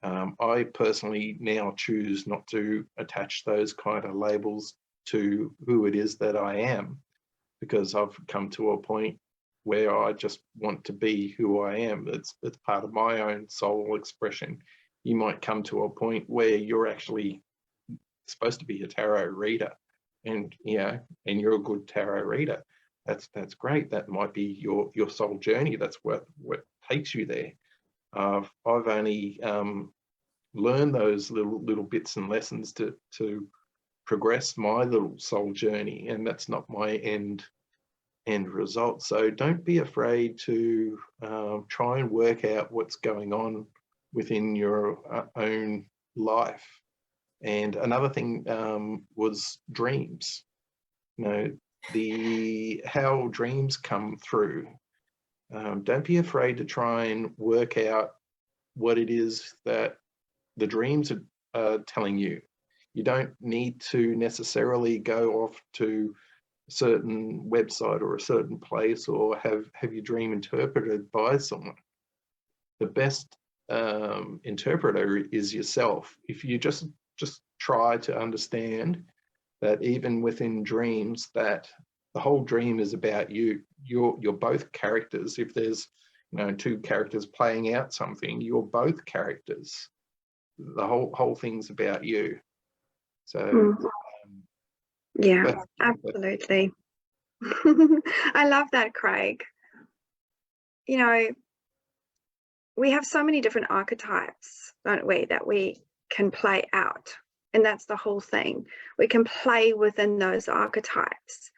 I personally now choose not to attach those kind of labels to who it is that I am, because I've come to a point where I just want to be who I am. It's part of my own soul expression. You might come to a point where you're actually supposed to be a tarot reader, and and you're a good tarot reader. That's great. That might be your soul journey. That's what takes you there. I've only learned those little bits and lessons to progress my little soul journey, and that's not my end result. So don't be afraid to try and work out what's going on within your own life. And another thing was dreams. How dreams come through. Don't be afraid to try and work out what it is that the dreams are telling you. You don't need to necessarily go off to a certain website or a certain place or have your dream interpreted by someone. The best interpreter is yourself. If you just try to understand that even within dreams, that the whole dream is about you. You're both characters. If there's two characters playing out something, you're both characters. The whole thing's about you. So yeah, absolutely. I love that, Craig. We have so many different archetypes, don't we, that we can play out. And that's the whole thing. We can play within those archetypes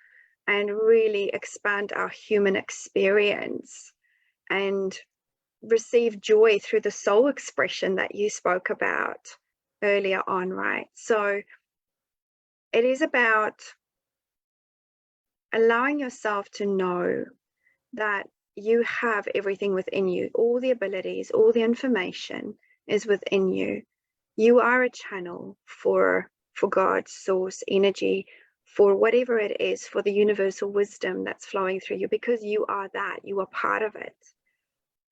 and really expand our human experience and receive joy through the soul expression that you spoke about earlier on, right? So it is about allowing yourself to know that you have everything within you. All the abilities, all the information is within you. You are a channel for God's source energy, for whatever it is, for the universal wisdom that's flowing through you, because you are that. You are part of it.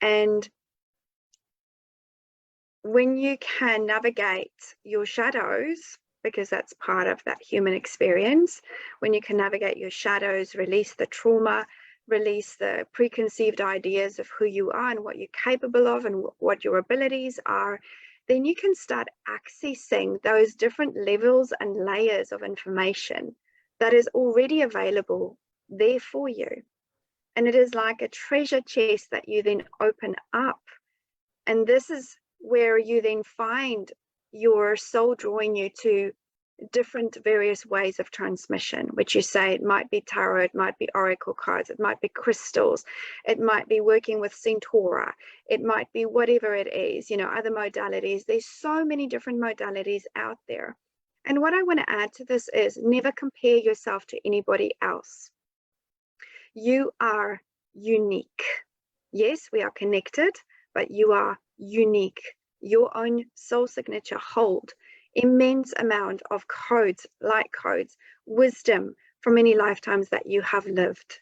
And when you can navigate your shadows, because that's part of that human experience, when you can navigate your shadows, release the trauma, release the preconceived ideas of who you are and what you're capable of and what your abilities are, then you can start accessing those different levels and layers of information that is already available there for you. And it is like a treasure chest that you then open up. And this is where you then find your soul drawing you to different various ways of transmission, which you say it might be tarot, it might be oracle cards, it might be crystals, it might be working with Centaura, it might be whatever it is, other modalities. There's so many different modalities out there. And what I want to add to this is never compare yourself to anybody else. You are unique. Yes, we are connected, but you are unique. Your own soul signature hold immense amount of codes, light codes, wisdom from many lifetimes that you have lived.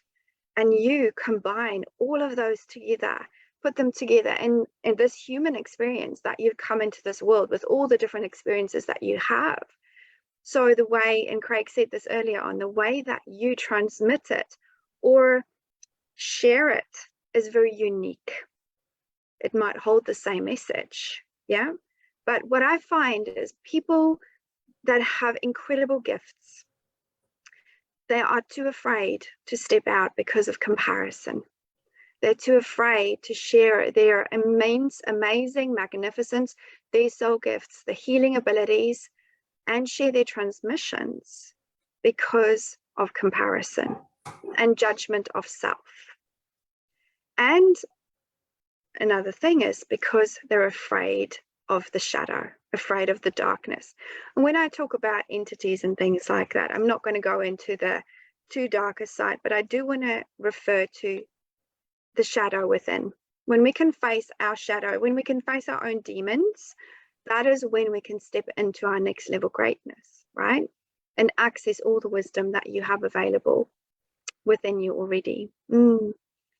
And you combine all of those together, put them together in this human experience that you've come into this world with, all the different experiences that you have. So the way, and Craig said this earlier on, the way that you transmit it or share it is very unique. It might hold the same message, yeah? But what I find is people that have incredible gifts, they are too afraid to step out because of comparison. They're too afraid to share their immense, amazing, magnificence, their soul gifts, the healing abilities, and share their transmissions because of comparison and judgment of self. And another thing is because they're afraid of the shadow, afraid of the darkness. And when I talk about entities and things like that, I'm not going to go into the too darker side, but I do want to refer to the shadow within. When we can face our shadow, when we can face our own demons, that is when we can step into our next level greatness, right? And access all the wisdom that you have available within you already.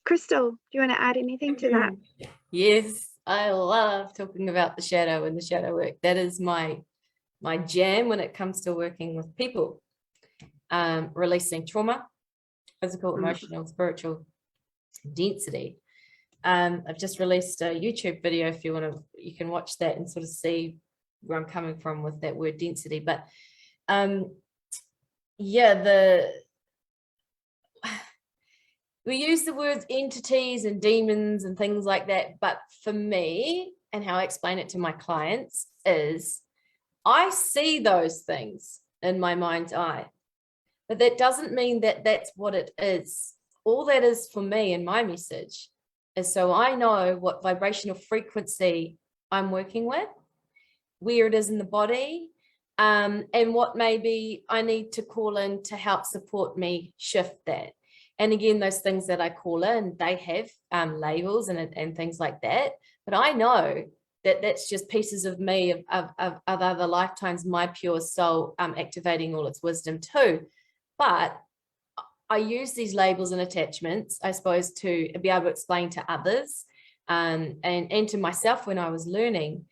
Crystal, do you want to add anything to that? Yes, I love talking about the shadow and the shadow work. That is my jam when it comes to working with people. Releasing trauma, physical, emotional, spiritual density. I've just released a YouTube video. If you want to, you can watch that and sort of see where I'm coming from with that word density. But yeah, we use the words entities and demons and things like that. But for me, and how I explain it to my clients, is I see those things in my mind's eye, but that doesn't mean that that's what it is. All that is for me in my message is so I know what vibrational frequency I'm working with, where it is in the body, and what maybe I need to call in to help support me shift that. And again, those things that I call in, they have labels and things like that. But I know that that's just pieces of me, of other lifetimes, my pure soul activating all its wisdom too. But I use these labels and attachments, I suppose, to be able to explain to others and to myself when I was learning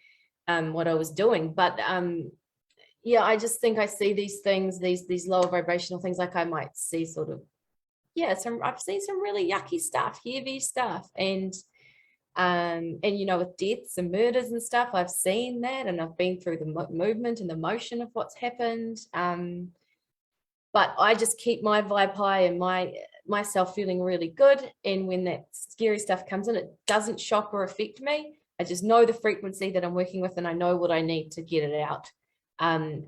what I was doing. But yeah, I just think I see these things, these lower vibrational things, like I might see sort of, yeah, I've seen some really yucky stuff, heavy stuff, and you know, with deaths and murders and stuff, I've seen that, and I've been through the movement and the motion of what's happened. But I just keep my vibe high and myself feeling really good. And when that scary stuff comes in, it doesn't shock or affect me. I just know the frequency that I'm working with, and I know what I need to get it out. And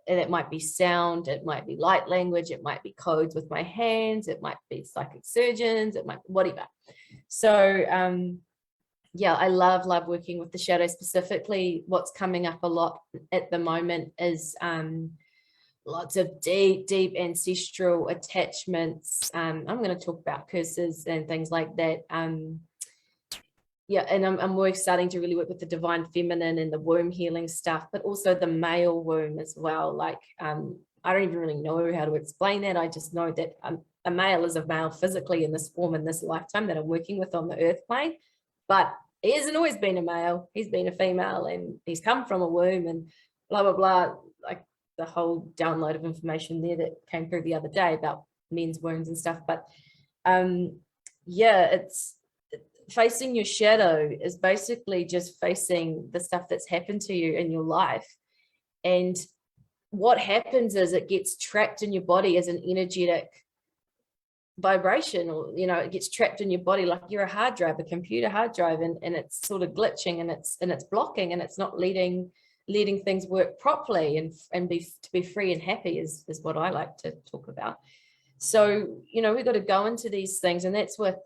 it might be sound, it might be light language, it might be codes with my hands, it might be psychic surgeons, it might be whatever. So yeah, I love working with the shadow. Specifically, what's coming up a lot at the moment is lots of deep ancestral attachments. I'm going to talk about curses and things like that. Yeah, and I'm more starting to really work with the divine feminine and the womb healing stuff, but also the male womb as well. Like, I don't even really know how to explain that. I just know that a male is a male physically in this form, in this lifetime that I'm working with on the earth plane, but he hasn't always been a male. He's been a female, and he's come from a womb, and blah, blah, blah. Like the whole download of information there that came through the other day about men's wombs and stuff. But yeah, it's facing your shadow is basically just facing the stuff that's happened to you in your life. And what happens is it gets trapped in your body as an energetic vibration, or, you know, it gets trapped in your body like you're a hard drive, a computer hard drive, and it's sort of glitching, and it's blocking, and it's not letting things work properly and be free and happy is what I like to talk about. So, you know, we've got to go into these things, and that's with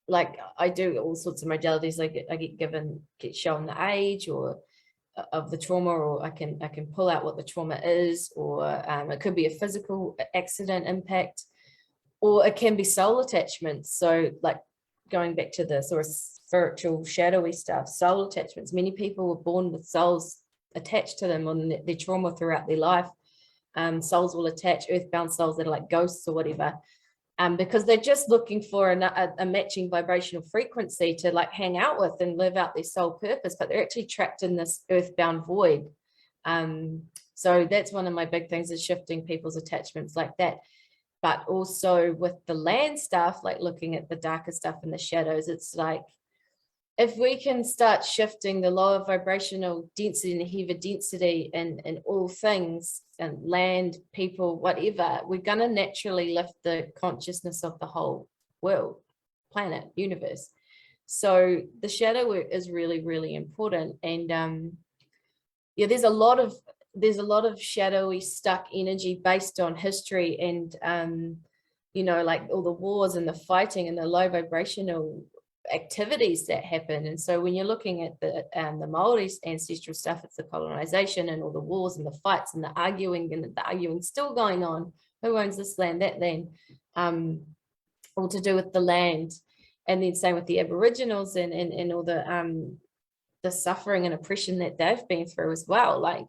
like I do all sorts of modalities. Like I get shown the age or of the trauma, or I can pull out what the trauma is, or it could be a physical accident impact, or it can be soul attachments. So like going back to the sort of spiritual shadowy stuff, soul attachments. Many people were born with souls attached to them on their trauma throughout their life. Souls will attach, earthbound souls that are like ghosts or whatever. Because they're just looking for a matching vibrational frequency to like hang out with and live out their soul purpose, but they're actually trapped in this earthbound void. So that's one of my big things, is shifting people's attachments like that. But also with the land stuff, like looking at the darker stuff in the shadows, it's like, if we can start shifting the lower vibrational density and the heavier density in all things, and land, people, whatever, we're going to naturally lift the consciousness of the whole world, planet, universe. So the shadow work is really, really important. And yeah, there's a lot of there's a lot of shadowy stuck energy based on history and like all the wars and the fighting and the low vibrational activities that happen. And so when you're looking at the Maori's ancestral stuff, it's the colonization and all the wars and the fights and the arguing still going on. Who owns this land, that land, all to do with the land. And then same with the Aboriginals and all the suffering and oppression that they've been through as well. Like,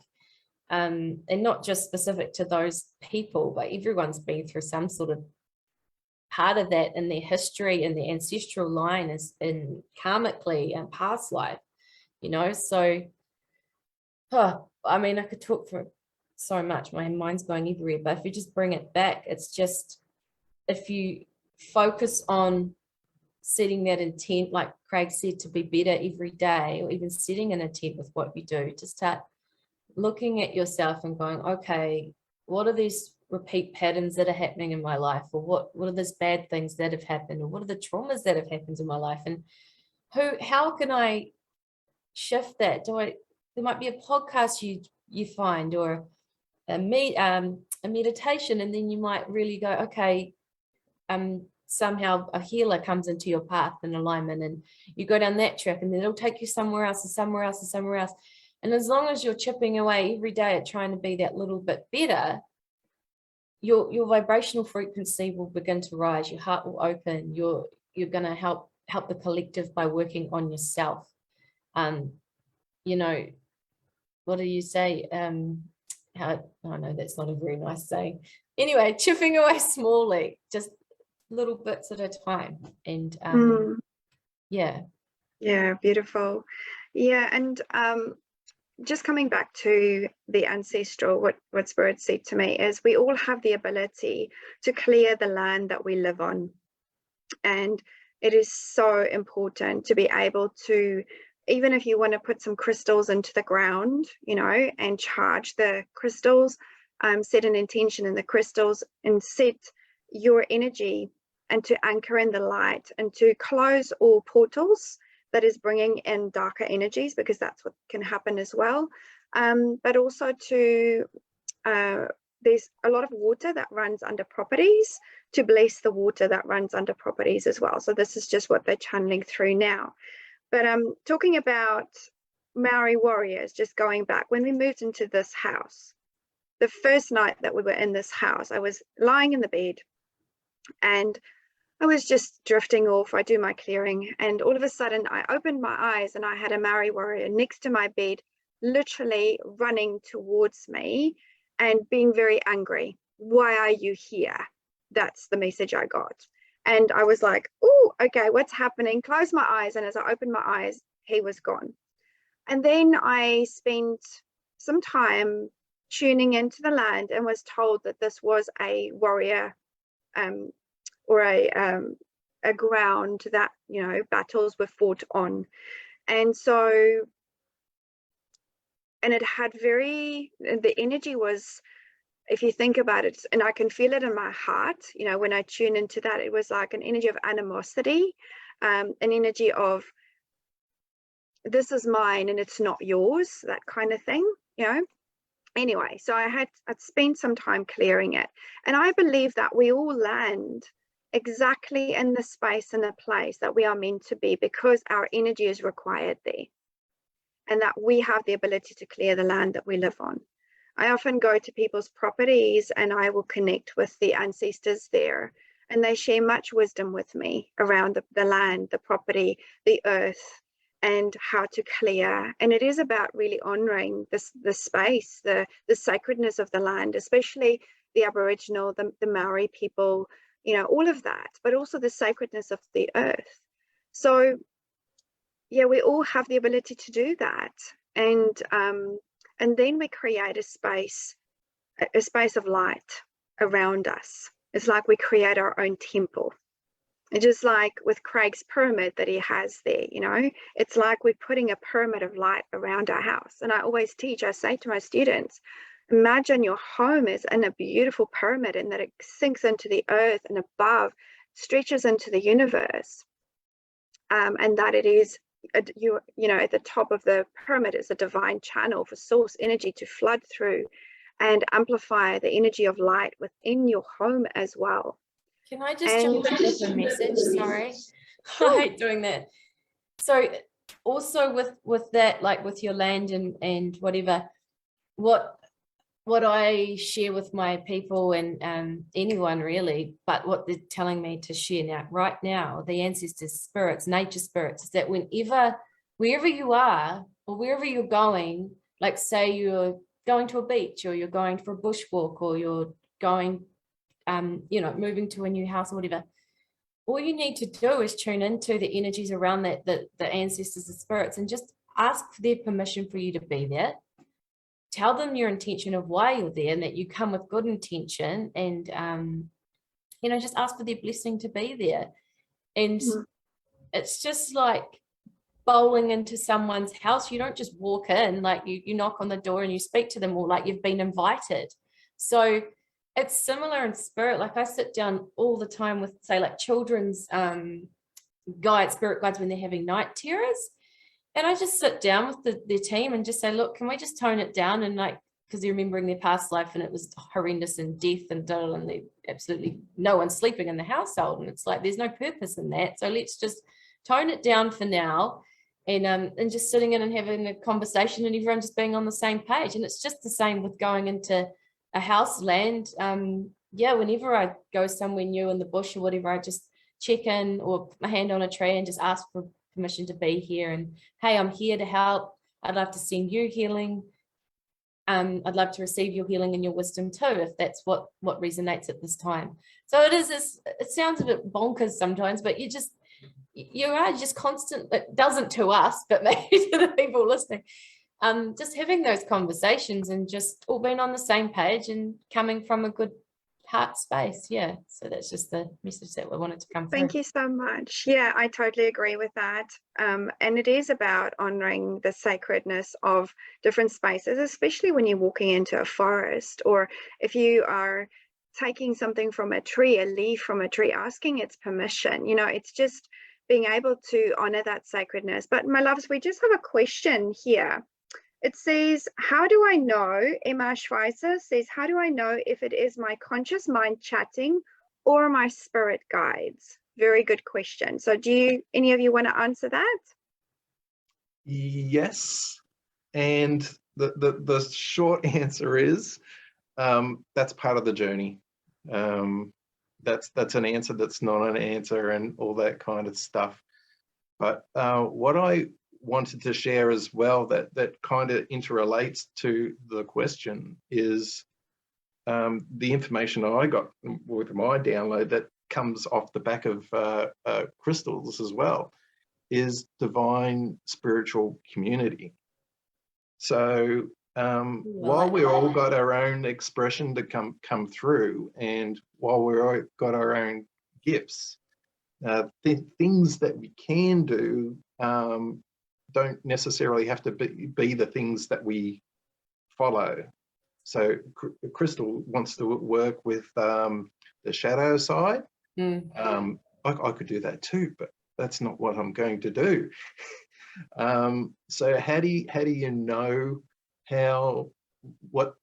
and not just specific to those people, but everyone's been through some sort of part of that in their history and their ancestral line is in karmically and past life, so I mean, I could talk for so much, my mind's going everywhere, but if you just bring it back, it's just, if you focus on setting that intent, like Craig said, to be better every day, or even setting an intent with what you do, to start looking at yourself and going, okay, what are these repeat patterns that are happening in my life, or what are those bad things that have happened, or what are the traumas that have happened in my life, and how can I shift that? There might be a podcast you find, or a meditation, and then you might really go, okay, somehow a healer comes into your path in alignment, and you go down that track, and then it'll take you somewhere else and somewhere else and somewhere else. And as long as you're chipping away every day at trying to be that little bit better, your vibrational frequency will begin to rise, your heart will open, you're going to help the collective by working on yourself. What do you say? No, that's not a very nice saying. Anyway, chipping away smallly, just little bits at a time. And yeah, beautiful. And just coming back to the ancestral, what Spirit said to me is we all have the ability to clear the land that we live on. And it is so important to be able to, even if you want to put some crystals into the ground, and charge the crystals, set an intention in the crystals and set your energy, and to anchor in the light, and to close all portals that is bringing in darker energies, because that's what can happen as well. But also there's a lot of water that runs under properties, to bless the water that runs under properties as well. So this is just what they're channeling through now. But talking about Maori warriors, just going back, when we moved into this house, the first night that we were in this house, I was lying in the bed and I was just drifting off. I do my clearing, and all of a sudden I opened my eyes and I had a Maori warrior next to my bed, literally running towards me and being very angry. Why are you here? That's the message I got. And I was like, oh, okay, what's happening? Close my eyes. And as I opened my eyes, he was gone. And then I spent some time tuning into the land and was told that this was a warrior, or a ground that, battles were fought on. And so, and it had the energy was, if you think about it, and I can feel it in my heart, when I tune into that, it was like an energy of animosity, an energy of, this is mine and it's not yours, that kind of thing, Anyway, so I'd spent some time clearing it. And I believe that we all land exactly in the space and the place that we are meant to be, because our energy is required there, and that we have the ability to clear the land that we live on. I often go to people's properties and I will connect with the ancestors there, and they share much wisdom with me around the land, the property, the earth, and how to clear. And it is about really honoring the space, the sacredness of the land, especially the Aboriginal, the Maori people, all of that, but also the sacredness of the earth. So yeah, we all have the ability to do that. And then we create a space of light around us. It's like we create our own temple. And just like with Craig's pyramid that he has there, it's like we're putting a pyramid of light around our house. And I always I say to my students, imagine your home is in a beautiful pyramid, and that it sinks into the earth and above, stretches into the universe, and that it is you know, at the top of the pyramid is a divine channel for source energy to flood through and amplify the energy of light within your home as well. Can I just jump in with a message? Sorry. Sure. I hate doing that. So also with that, like with your land and whatever, what I share with my people and anyone really, but what they're telling me to share now, right now, the ancestors, spirits, nature spirits, is that wherever you are or wherever you're going, like say you're going to a beach or you're going for a bushwalk or you're going, you know, moving to a new house or whatever, all you need to do is tune into the energies around that, the ancestors, the spirits, and just ask for their permission for you to be there. Tell them your intention of why you're there and that you come with good intention, and you know, just ask for their blessing to be there. And it's just like bowling into someone's house. You don't just walk in, like you knock on the door and you speak to them, or like you've been invited. So it's similar in spirit. Like I sit down all the time with, say, like children's spirit guides when they're having night terrors. And I just sit down with their team and just say, look, can we just tone it down? And like, because they're remembering their past life and it was horrendous and death and they absolutely no one's sleeping in the household. And it's like, there's no purpose in that. So let's just tone it down for now, and just sitting in and having a conversation and everyone just being on the same page. And it's just the same with going into a house, land. Yeah, whenever I go somewhere new in the bush or whatever, I just check in or put my hand on a tree and just ask for permission to be here, and hey, I'm here to help. I'd love to send you healing. I'd love to receive your healing and your wisdom too, if that's what resonates at this time. So it sounds a bit bonkers sometimes, but you are just constant. It doesn't to us, but maybe to the people listening. Just having those conversations and just all being on the same page and coming from a good heart space. Yeah, so that's just the message that we wanted to come through. Thank you so much. Yeah, I totally agree with that. And it is about honoring the sacredness of different spaces, especially when you're walking into a forest, or if you are taking something from a tree, a leaf from a tree, asking its permission. You know, it's just being able to honor that sacredness. But my loves, we just have a question here. It says, how do I know, Emma Schweizer says, how do I know if it is my conscious mind chatting or my spirit guides? Very good question. So do any of you want to answer that? Yes. And the short answer is that's part of the journey. That's an answer that's not an answer and all that kind of stuff. But what I wanted to share as well that kind of interrelates to the question is the information I got with my download that comes off the back of crystals as well is divine spiritual community. So while we all got our own expression to come through, and while we all got our own gifts, the things that we can do don't necessarily have to be the things that we follow. So Crystal wants to work with the shadow side. I could do that too, but that's not what I'm going to do. So how do you know what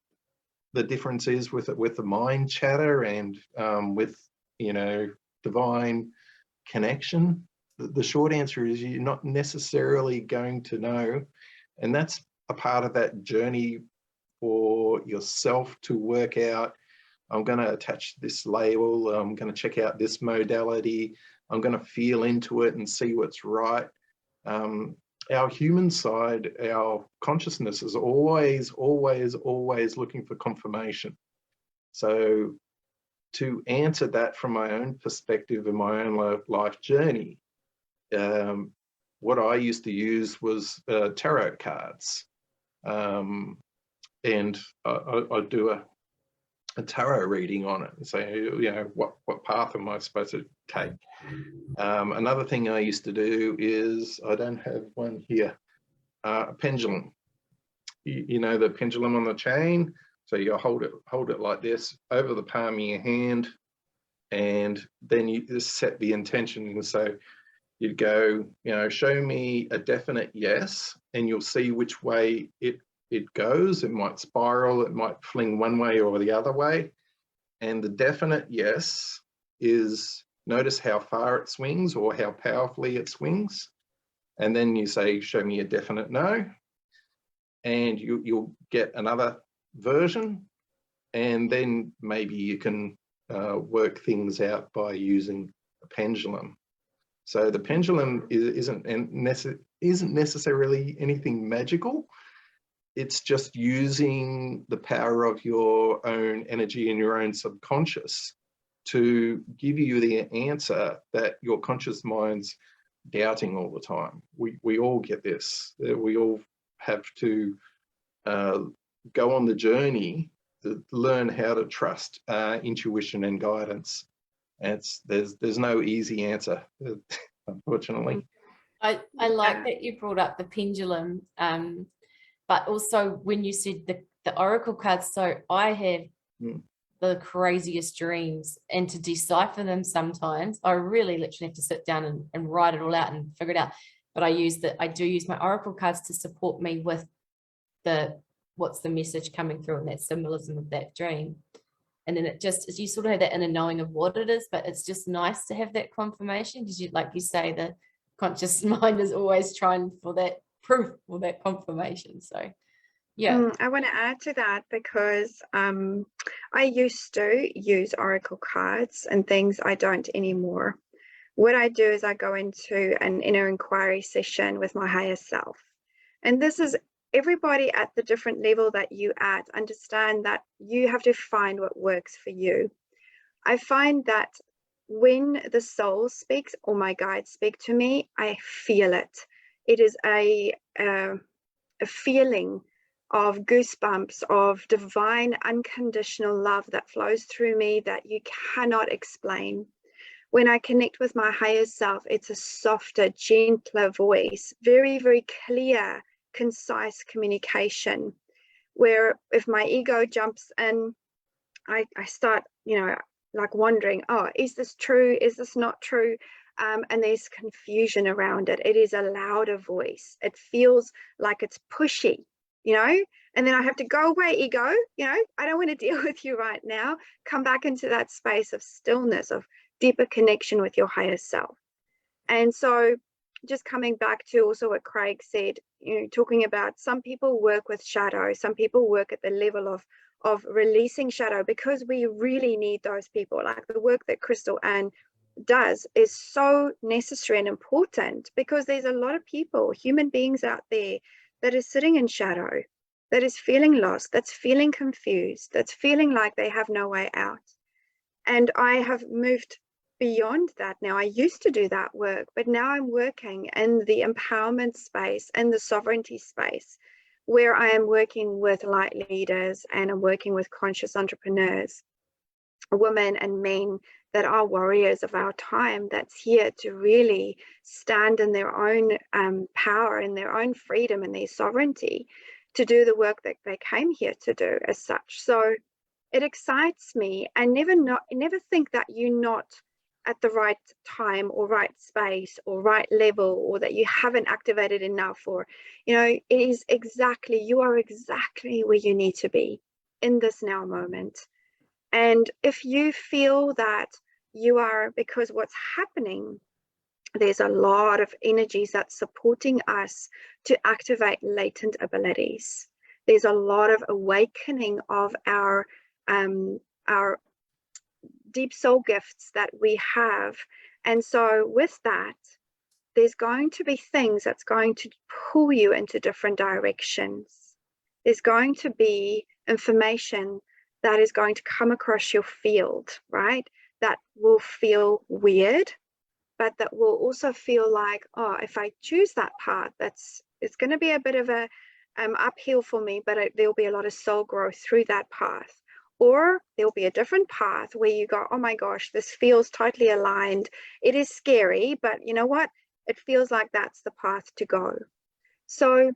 the difference is with the mind chatter and with, you know, divine connection? The short answer is you're not necessarily going to know, and that's a part of that journey for yourself to work out. I'm going to attach this label, I'm going to check out this modality, I'm going to feel into it and see what's right. Our human side, our consciousness is always looking for confirmation. So to answer that from my own perspective and my own life journey, what I used to use was tarot cards, and I do a tarot reading on it and say, you know, what path am I supposed to take? Another thing I used to do is, I don't have one here, a pendulum. You know, the pendulum on the chain. So you hold it like this over the palm of your hand, and then you just set the intention. And so you'd go, show me a definite yes, and you'll see which way it goes. It might spiral, it might fling one way or the other way. And the definite yes is, notice how far it swings or how powerfully it swings. And then you say, show me a definite no. And you'll get another version. And then maybe you can work things out by using a pendulum. So the pendulum isn't necessarily anything magical. It's just using the power of your own energy and your own subconscious to give you the answer that your conscious mind's doubting all the time. We all get this. We all have to go on the journey to learn how to trust intuition and guidance. And there's no easy answer, unfortunately. I like that you brought up the pendulum, but also when you said the oracle cards. So I have the craziest dreams, and to decipher them sometimes, I really literally have to sit down and write it all out and figure it out. But I do use my oracle cards to support me with what's the message coming through and that symbolism of that dream. And then you sort of have that inner knowing of what it is, but it's just nice to have that confirmation, because like you say, the conscious mind is always trying for that proof or that confirmation. So yeah. I want to add to that, because I used to use oracle cards and things. I don't anymore. What I do is I go into an inner inquiry session with my higher self. And this is everybody at the different level that you at. Understand that you have to find what works for you. I find that when the soul speaks or my guides speak to me, I feel it. It is a feeling of goosebumps, of divine unconditional love that flows through me that you cannot explain. When I connect with my higher self, it's a softer, gentler voice, very, very clear, concise communication, where if my ego jumps in, I start, like wondering, oh, is this true? Is this not true? And there's confusion around it. It is a louder voice. It feels like it's pushy, and then I have to go away, ego, I don't want to deal with you right now. Come back into that space of stillness, of deeper connection with your higher self. And so just coming back to also what Craig said, talking about some people work with shadow, some people work at the level of releasing shadow, because we really need those people. Like the work that Crystal Ann does is so necessary and important, because there's a lot of people, human beings out there, that is sitting in shadow, that is feeling lost, that's feeling confused, that's feeling like they have no way out. And I have moved beyond that now. I used to do that work, but now I'm working in the empowerment space and the sovereignty space, where I am working with light leaders and I'm working with conscious entrepreneurs, women and men that are warriors of our time, that's here to really stand in their own power and their own freedom and their sovereignty to do the work that they came here to do as such. So it excites me. I never think that you're not at the right time or right space or right level, or that you haven't activated enough, or it is exactly, you are exactly where you need to be in this now moment. And if you feel that you are, because what's happening, there's a lot of energies that's supporting us to activate latent abilities. There's a lot of awakening of our deep soul gifts that we have. And so with that, there's going to be things that's going to pull you into different directions. There's going to be information that is going to come across your field, right? That will feel weird, but that will also feel like, oh, if I choose that path, it's going to be a bit of a uphill for me, but there'll be a lot of soul growth through that path. Or there'll be a different path where you go, oh my gosh, this feels totally aligned. It is scary, but you know what? It feels like that's the path to go. So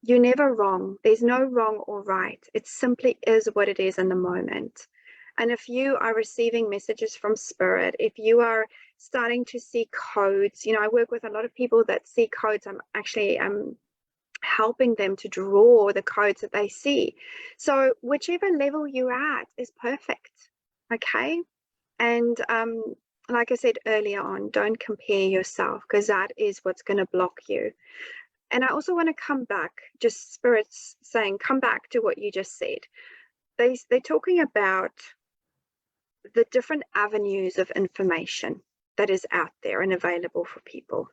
you're never wrong. There's no wrong or right. It simply is what it is in the moment. And if you are receiving messages from spirit, if you are starting to see codes, I work with a lot of people that see codes. I'm actually helping them to draw the codes that they see. So whichever level you're at is perfect. Okay. And like I said earlier on, don't compare yourself, because that is what's going to block you. And I also want to come back, just spirits saying, come back to what you just said. They're talking about the different avenues of information that is out there and available for people.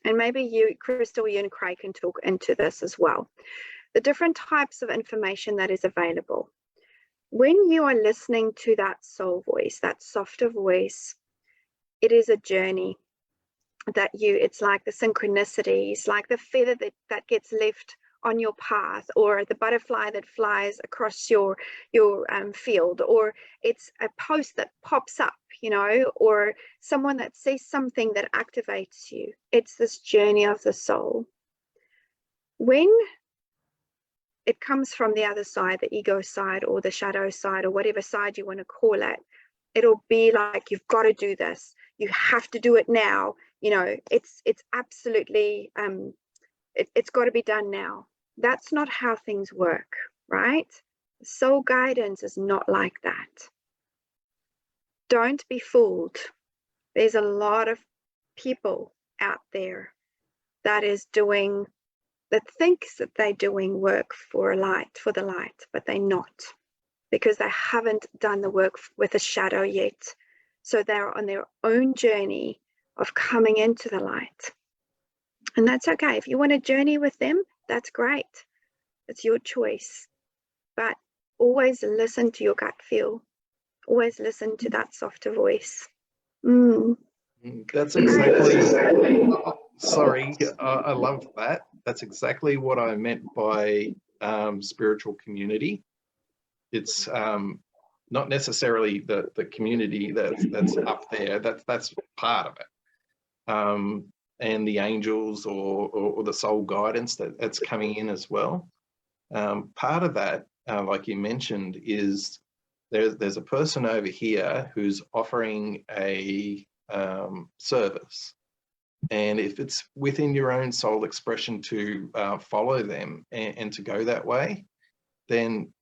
And maybe you, Crystal, you and Craig can talk into this as well. The different types of information that is available. When you are listening to that soul voice, that softer voice, it is a journey that it's like the synchronicities, like the feather that gets left on your path, or the butterfly that flies across your field, or it's a post that pops up, or someone that says something that activates you. It's this journey of the soul. When it comes from the other side, the ego side or the shadow side, or whatever side you want to call it, it'll be like, you've got to do this, you have to do it now, it's absolutely it's got to be done now. That's not how things work, right? Soul guidance is not like that. Don't be fooled. There's a lot of people out there that thinks that they're doing work for the light, but they're not, because they haven't done the work with the shadow yet. So they're on their own journey of coming into the light. And that's okay. If you want to journey with them, that's great. It's your choice. But always listen to your gut feel. Always listen to that softer voice. That's exactly, sorry, I love that. That's exactly what I meant by spiritual community. It's not necessarily the community that's up there. That's part of it. And the angels or the soul guidance that's coming in as well. Part of that, like you mentioned, is there's a person over here who's offering a service. And if it's within your own soul expression to follow them and to go that way, then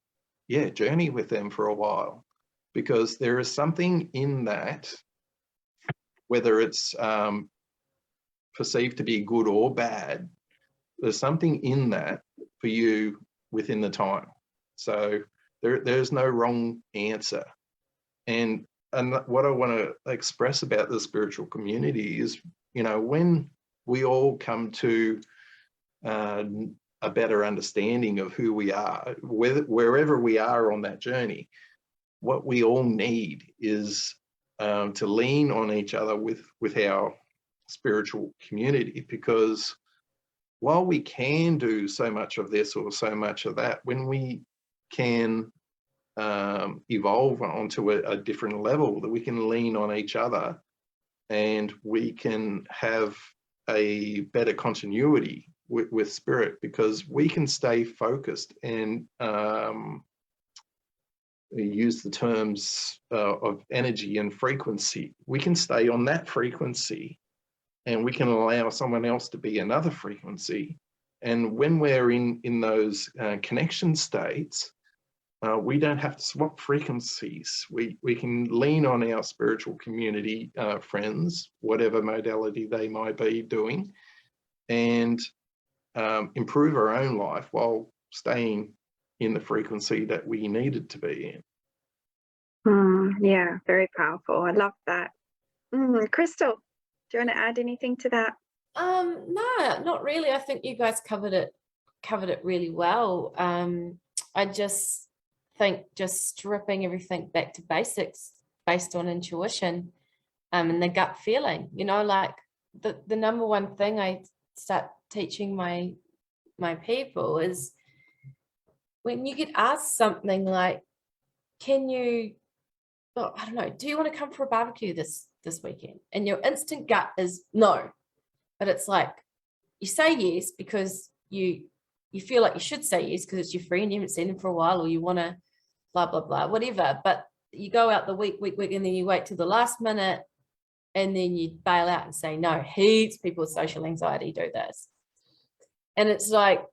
yeah, journey with them for a while, because there is something in that, whether it's perceived to be good or bad, there's something in that for you within the time. So there's no wrong answer. And what I want to express about the spiritual community is, when we all come to a better understanding of who we are, wherever we are on that journey, what we all need is to lean on each other with our spiritual community, because while we can do so much of this or so much of that, when we can evolve onto a different level, that we can lean on each other and we can have a better continuity with spirit, because we can stay focused and use the terms of energy and frequency. We can stay on that frequency and we can allow someone else to be another frequency. And when we're in those connection states, we don't have to swap frequencies. We can lean on our spiritual community friends, whatever modality they might be doing, and improve our own life while staying in the frequency that we needed to be in. Yeah, very powerful. I love that. Crystal, do you want to add anything to that? No, not really. I think you guys covered it really well. I just think just stripping everything back to basics based on intuition and the gut feeling, like the number one thing I start teaching my people is, when you get asked something like, I don't know, do you want to come for a barbecue this weekend? And your instant gut is no. But it's like, you say yes because you feel like you should say yes because it's your friend, you haven't seen them for a while, or you want to blah, blah, blah, whatever. But you go out the week, and then you wait till the last minute, and then you bail out and say, no, heaps of people with social anxiety do this. And it's like,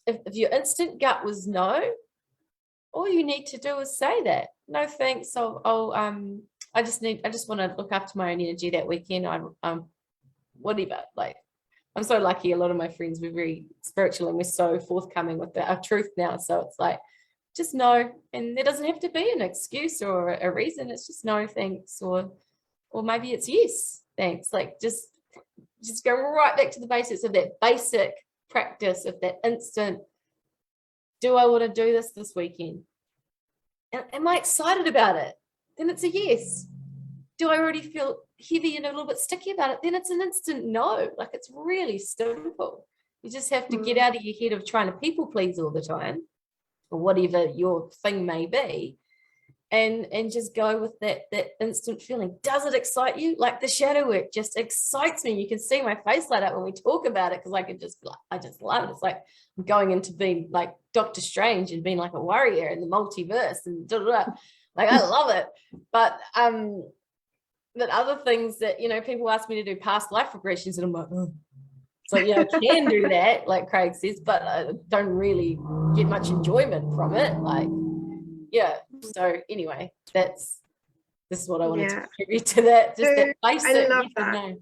if your instant gut was no, all you need to do is say that. No, thanks. I just want to look after my own energy that weekend. Whatever. Like, I'm so lucky. A lot of my friends were very spiritual and we're so forthcoming with our truth now. So it's like, just no. And there doesn't have to be an excuse or a reason. It's just no, thanks. Or maybe it's yes, thanks. Like, just go right back to the basics of that basic practice of that instant. Do I want to do this weekend? And am I excited about it? Then it's a yes. Do I already feel heavy and a little bit sticky about it? Then it's an instant no. Like, it's really simple. You just have to get out of your head of trying to people please all the time, or whatever your thing may be, and just go with that instant feeling. Does it excite you? Like, the shadow work just excites me. You can see my face light up when we talk about it, because I just love it. It's like I'm going into being like Doctor Strange and being like a warrior in the multiverse and like, I love it. But other things that, people ask me to do past life regressions, and I'm like, oh. So yeah, I can do that, like Craig says, but I don't really get much enjoyment from it. Like, yeah. So anyway, this is what I wanted to contribute to that. Just that basic. I love that.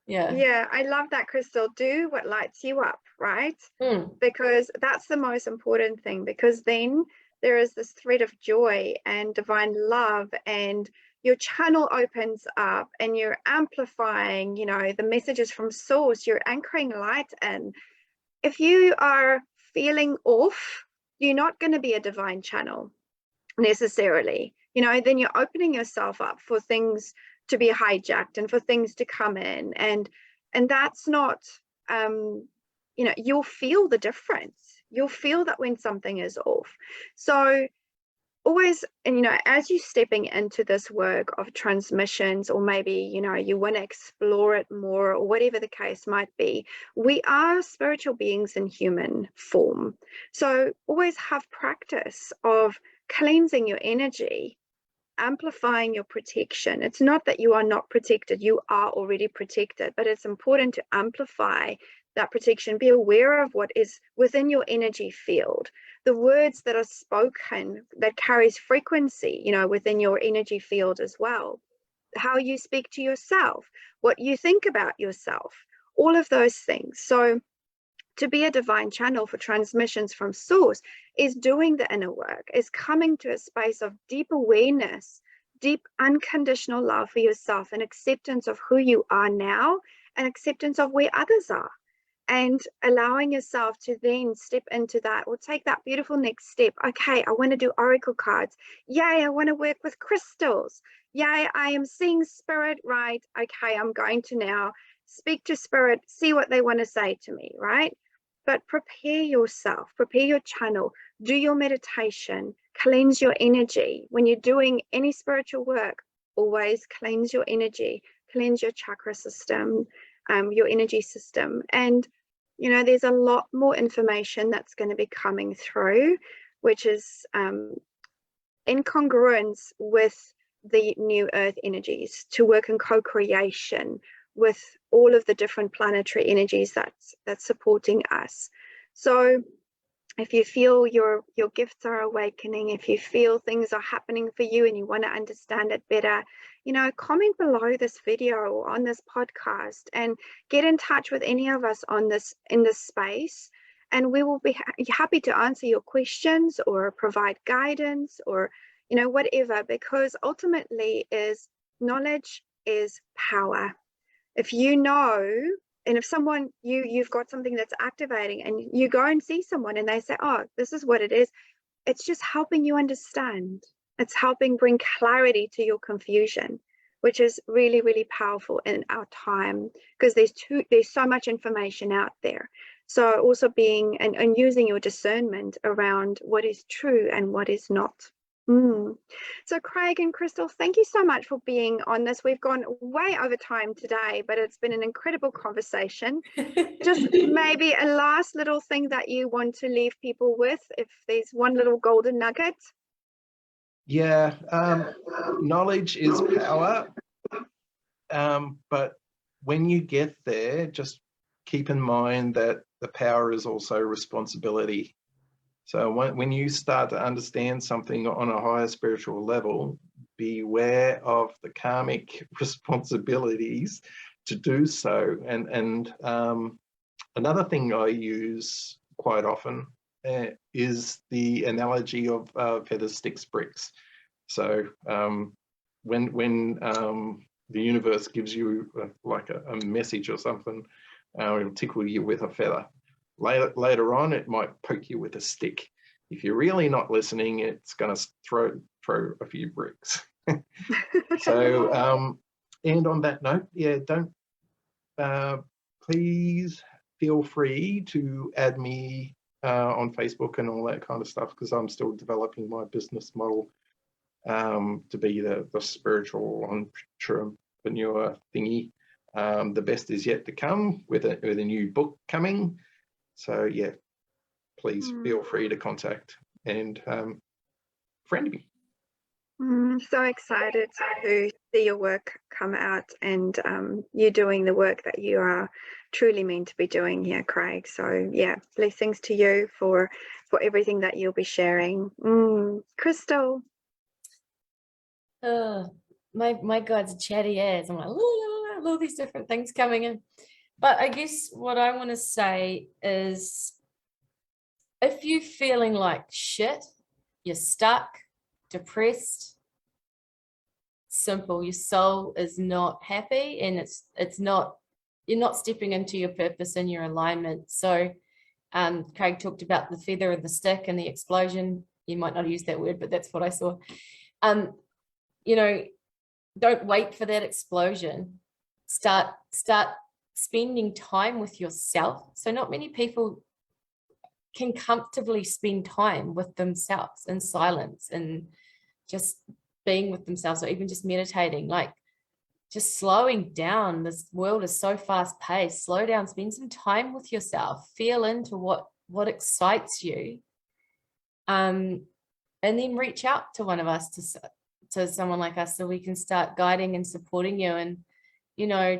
Yeah, I love that, Crystal. Do what lights you up, right? Because that's the most important thing, because then there is this thread of joy and divine love, and your channel opens up and you're amplifying, the messages from source. You're anchoring light in. If you are feeling off, you're not going to be a divine channel necessarily. Then you're opening yourself up for things to be hijacked and for things to come in, and that's not you'll feel the difference. You'll feel that when something is off. So always, and as you're stepping into this work of transmissions, or maybe you want to explore it more, or whatever the case might be, we are spiritual beings in human form. So always have practice of cleansing your energy, amplifying your protection. It's not that you are not protected, you are already protected, but it's important to amplify that protection. Be aware of what is within your energy field, the words that are spoken that carries frequency, within your energy field as well, how you speak to yourself, what you think about yourself, all of those things. So to be a divine channel for transmissions from source is doing the inner work, is coming to a space of deep awareness, deep unconditional love for yourself, and acceptance of who you are now, and acceptance of where others are, and allowing yourself to then step into that, or take that beautiful next step. Okay, I want to do oracle cards. Yay, I want to work with crystals. Yay, I am seeing spirit, right? Okay, I'm going to now speak to spirit, see what they want to say to me, right? But prepare yourself, prepare your channel, do your meditation, cleanse your energy. When you're doing any spiritual work, always cleanse your energy, cleanse your chakra system, your energy system. And, there's a lot more information that's going to be coming through, which is in congruence with the new earth energies, to work in co-creation with all of the different planetary energies that's supporting us. So if you feel your gifts are awakening, if you feel things are happening for you and you want to understand it better, comment below this video or on this podcast, and get in touch with any of us in this space, and we will be happy to answer your questions or provide guidance, or whatever, because ultimately knowledge is power. If you know, and if someone, you've got something that's activating, and you go and see someone and they say, oh, this is what it is, it's just helping you understand. It's helping bring clarity to your confusion, which is really, really powerful in our time, because there's so much information out there. So also being and using your discernment around what is true and what is not. So Craig and Crystal, thank you so much for being on this. We've gone way over time today, but it's been an incredible conversation. Just maybe a last little thing that you want to leave people with, if there's one little golden nugget. Yeah, knowledge is power, but when you get there, just keep in mind that the power is also responsibility. So when you start to understand something on a higher spiritual level, beware of the karmic responsibilities to do so. And another thing I use quite often is the analogy of feathers, sticks, bricks. So when the universe gives you like a message or something, it'll tickle you with a feather. Later on, it might poke you with a stick. If you're really not listening, it's going to throw a few bricks. So, and on that note, yeah, don't please feel free to add me on Facebook and all that kind of stuff, because I'm still developing my business model to be the spiritual entrepreneur thingy. The best is yet to come with a new book coming. So yeah, please feel free to contact and friend me. So excited to see your work come out, and you doing the work that you are truly meant to be doing here, Craig. So yeah, blessings to you for everything that you'll be sharing. Crystal. My God's chatty as I'm like, all these different things coming in. But I guess what I want to say is, if you're feeling like shit, you're stuck, depressed, simple, your soul is not happy, and it's not, you're not stepping into your purpose and your alignment. So Craig talked about the feather and the stick and the explosion. You might not use that word, but that's what I saw. You know, don't wait for that explosion. Start spending time with yourself. So not many people can comfortably spend time with themselves in silence and just being with themselves, or even just meditating, like just slowing down. This world is so fast paced. Slow down, spend some time with yourself, feel into what excites you, and then reach out to one of us, to someone like us, so we can start guiding and supporting you, and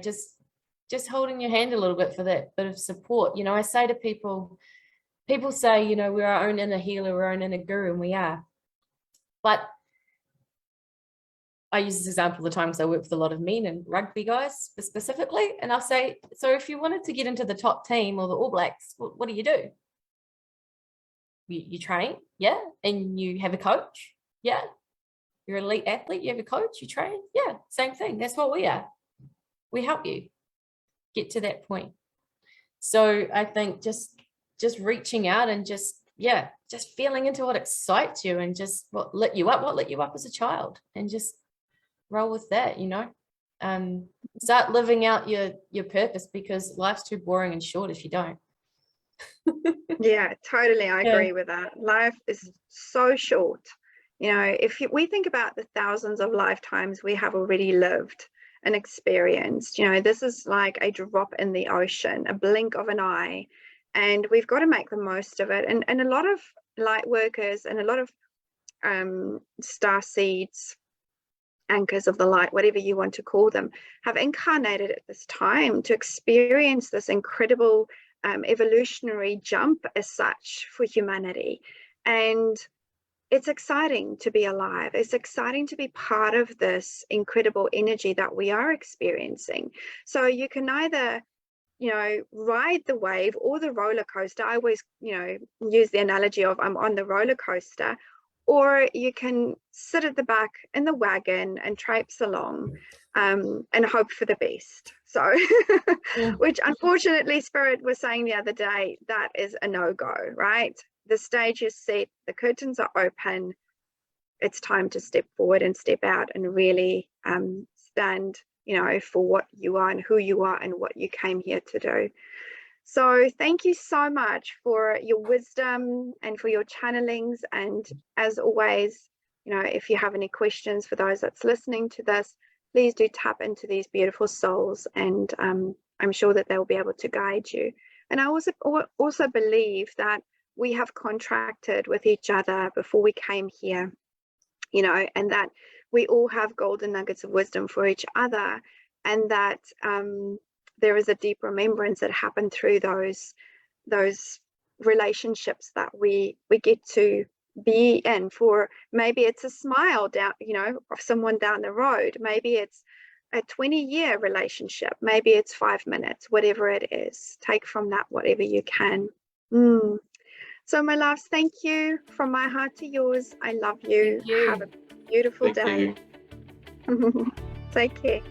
just holding your hand a little bit for that bit of support. I say to people say, we're our own inner healer, we're our own inner guru, and we are. But I use this example all the time because I work with a lot of men and rugby guys specifically. And I'll say, so if you wanted to get into the top team or the All Blacks, what do? You train, yeah, and you have a coach, yeah. You're an elite athlete, you have a coach, you train, yeah, same thing. That's what we are. We help you get to that point. So I think just reaching out and just feeling into what excites you, and just what lit you up as a child, and just roll with that. Start living out your purpose, because life's too boring and short if you don't. Yeah, totally. I agree with that. Life is so short. If we think about the thousands of lifetimes we have already lived and experienced, this is like a drop in the ocean, a blink of an eye, and we've got to make the most of it. And a lot of light workers and a lot of star seeds, anchors of the light, whatever you want to call them, have incarnated at this time to experience this incredible evolutionary jump as such for humanity. And it's exciting to be alive. It's exciting to be part of this incredible energy that we are experiencing. So you can either, ride the wave or the roller coaster. I always, use the analogy of I'm on the roller coaster, or you can sit at the back in the wagon and traipse along and hope for the best. So, which unfortunately Spirit was saying the other day, that is a no-go, right? The stage is set, the curtains are open. It's time to step forward and step out and really stand, for what you are and who you are and what you came here to do. So thank you so much for your wisdom and for your channelings. And as always, if you have any questions for those that's listening to this, please do tap into these beautiful souls, and I'm sure that they'll be able to guide you. And I also believe that we have contracted with each other before we came here. and that we all have golden nuggets of wisdom for each other, and that there is a deep remembrance that happened through those relationships that we get to be in. For maybe it's a smile down, of someone down the road, maybe it's a 20-year relationship, maybe it's 5 minutes, whatever it is. Take from that whatever you can. So my loves, thank you from my heart to yours. I love you. Thank you. Have a beautiful Thank day. you. Take care.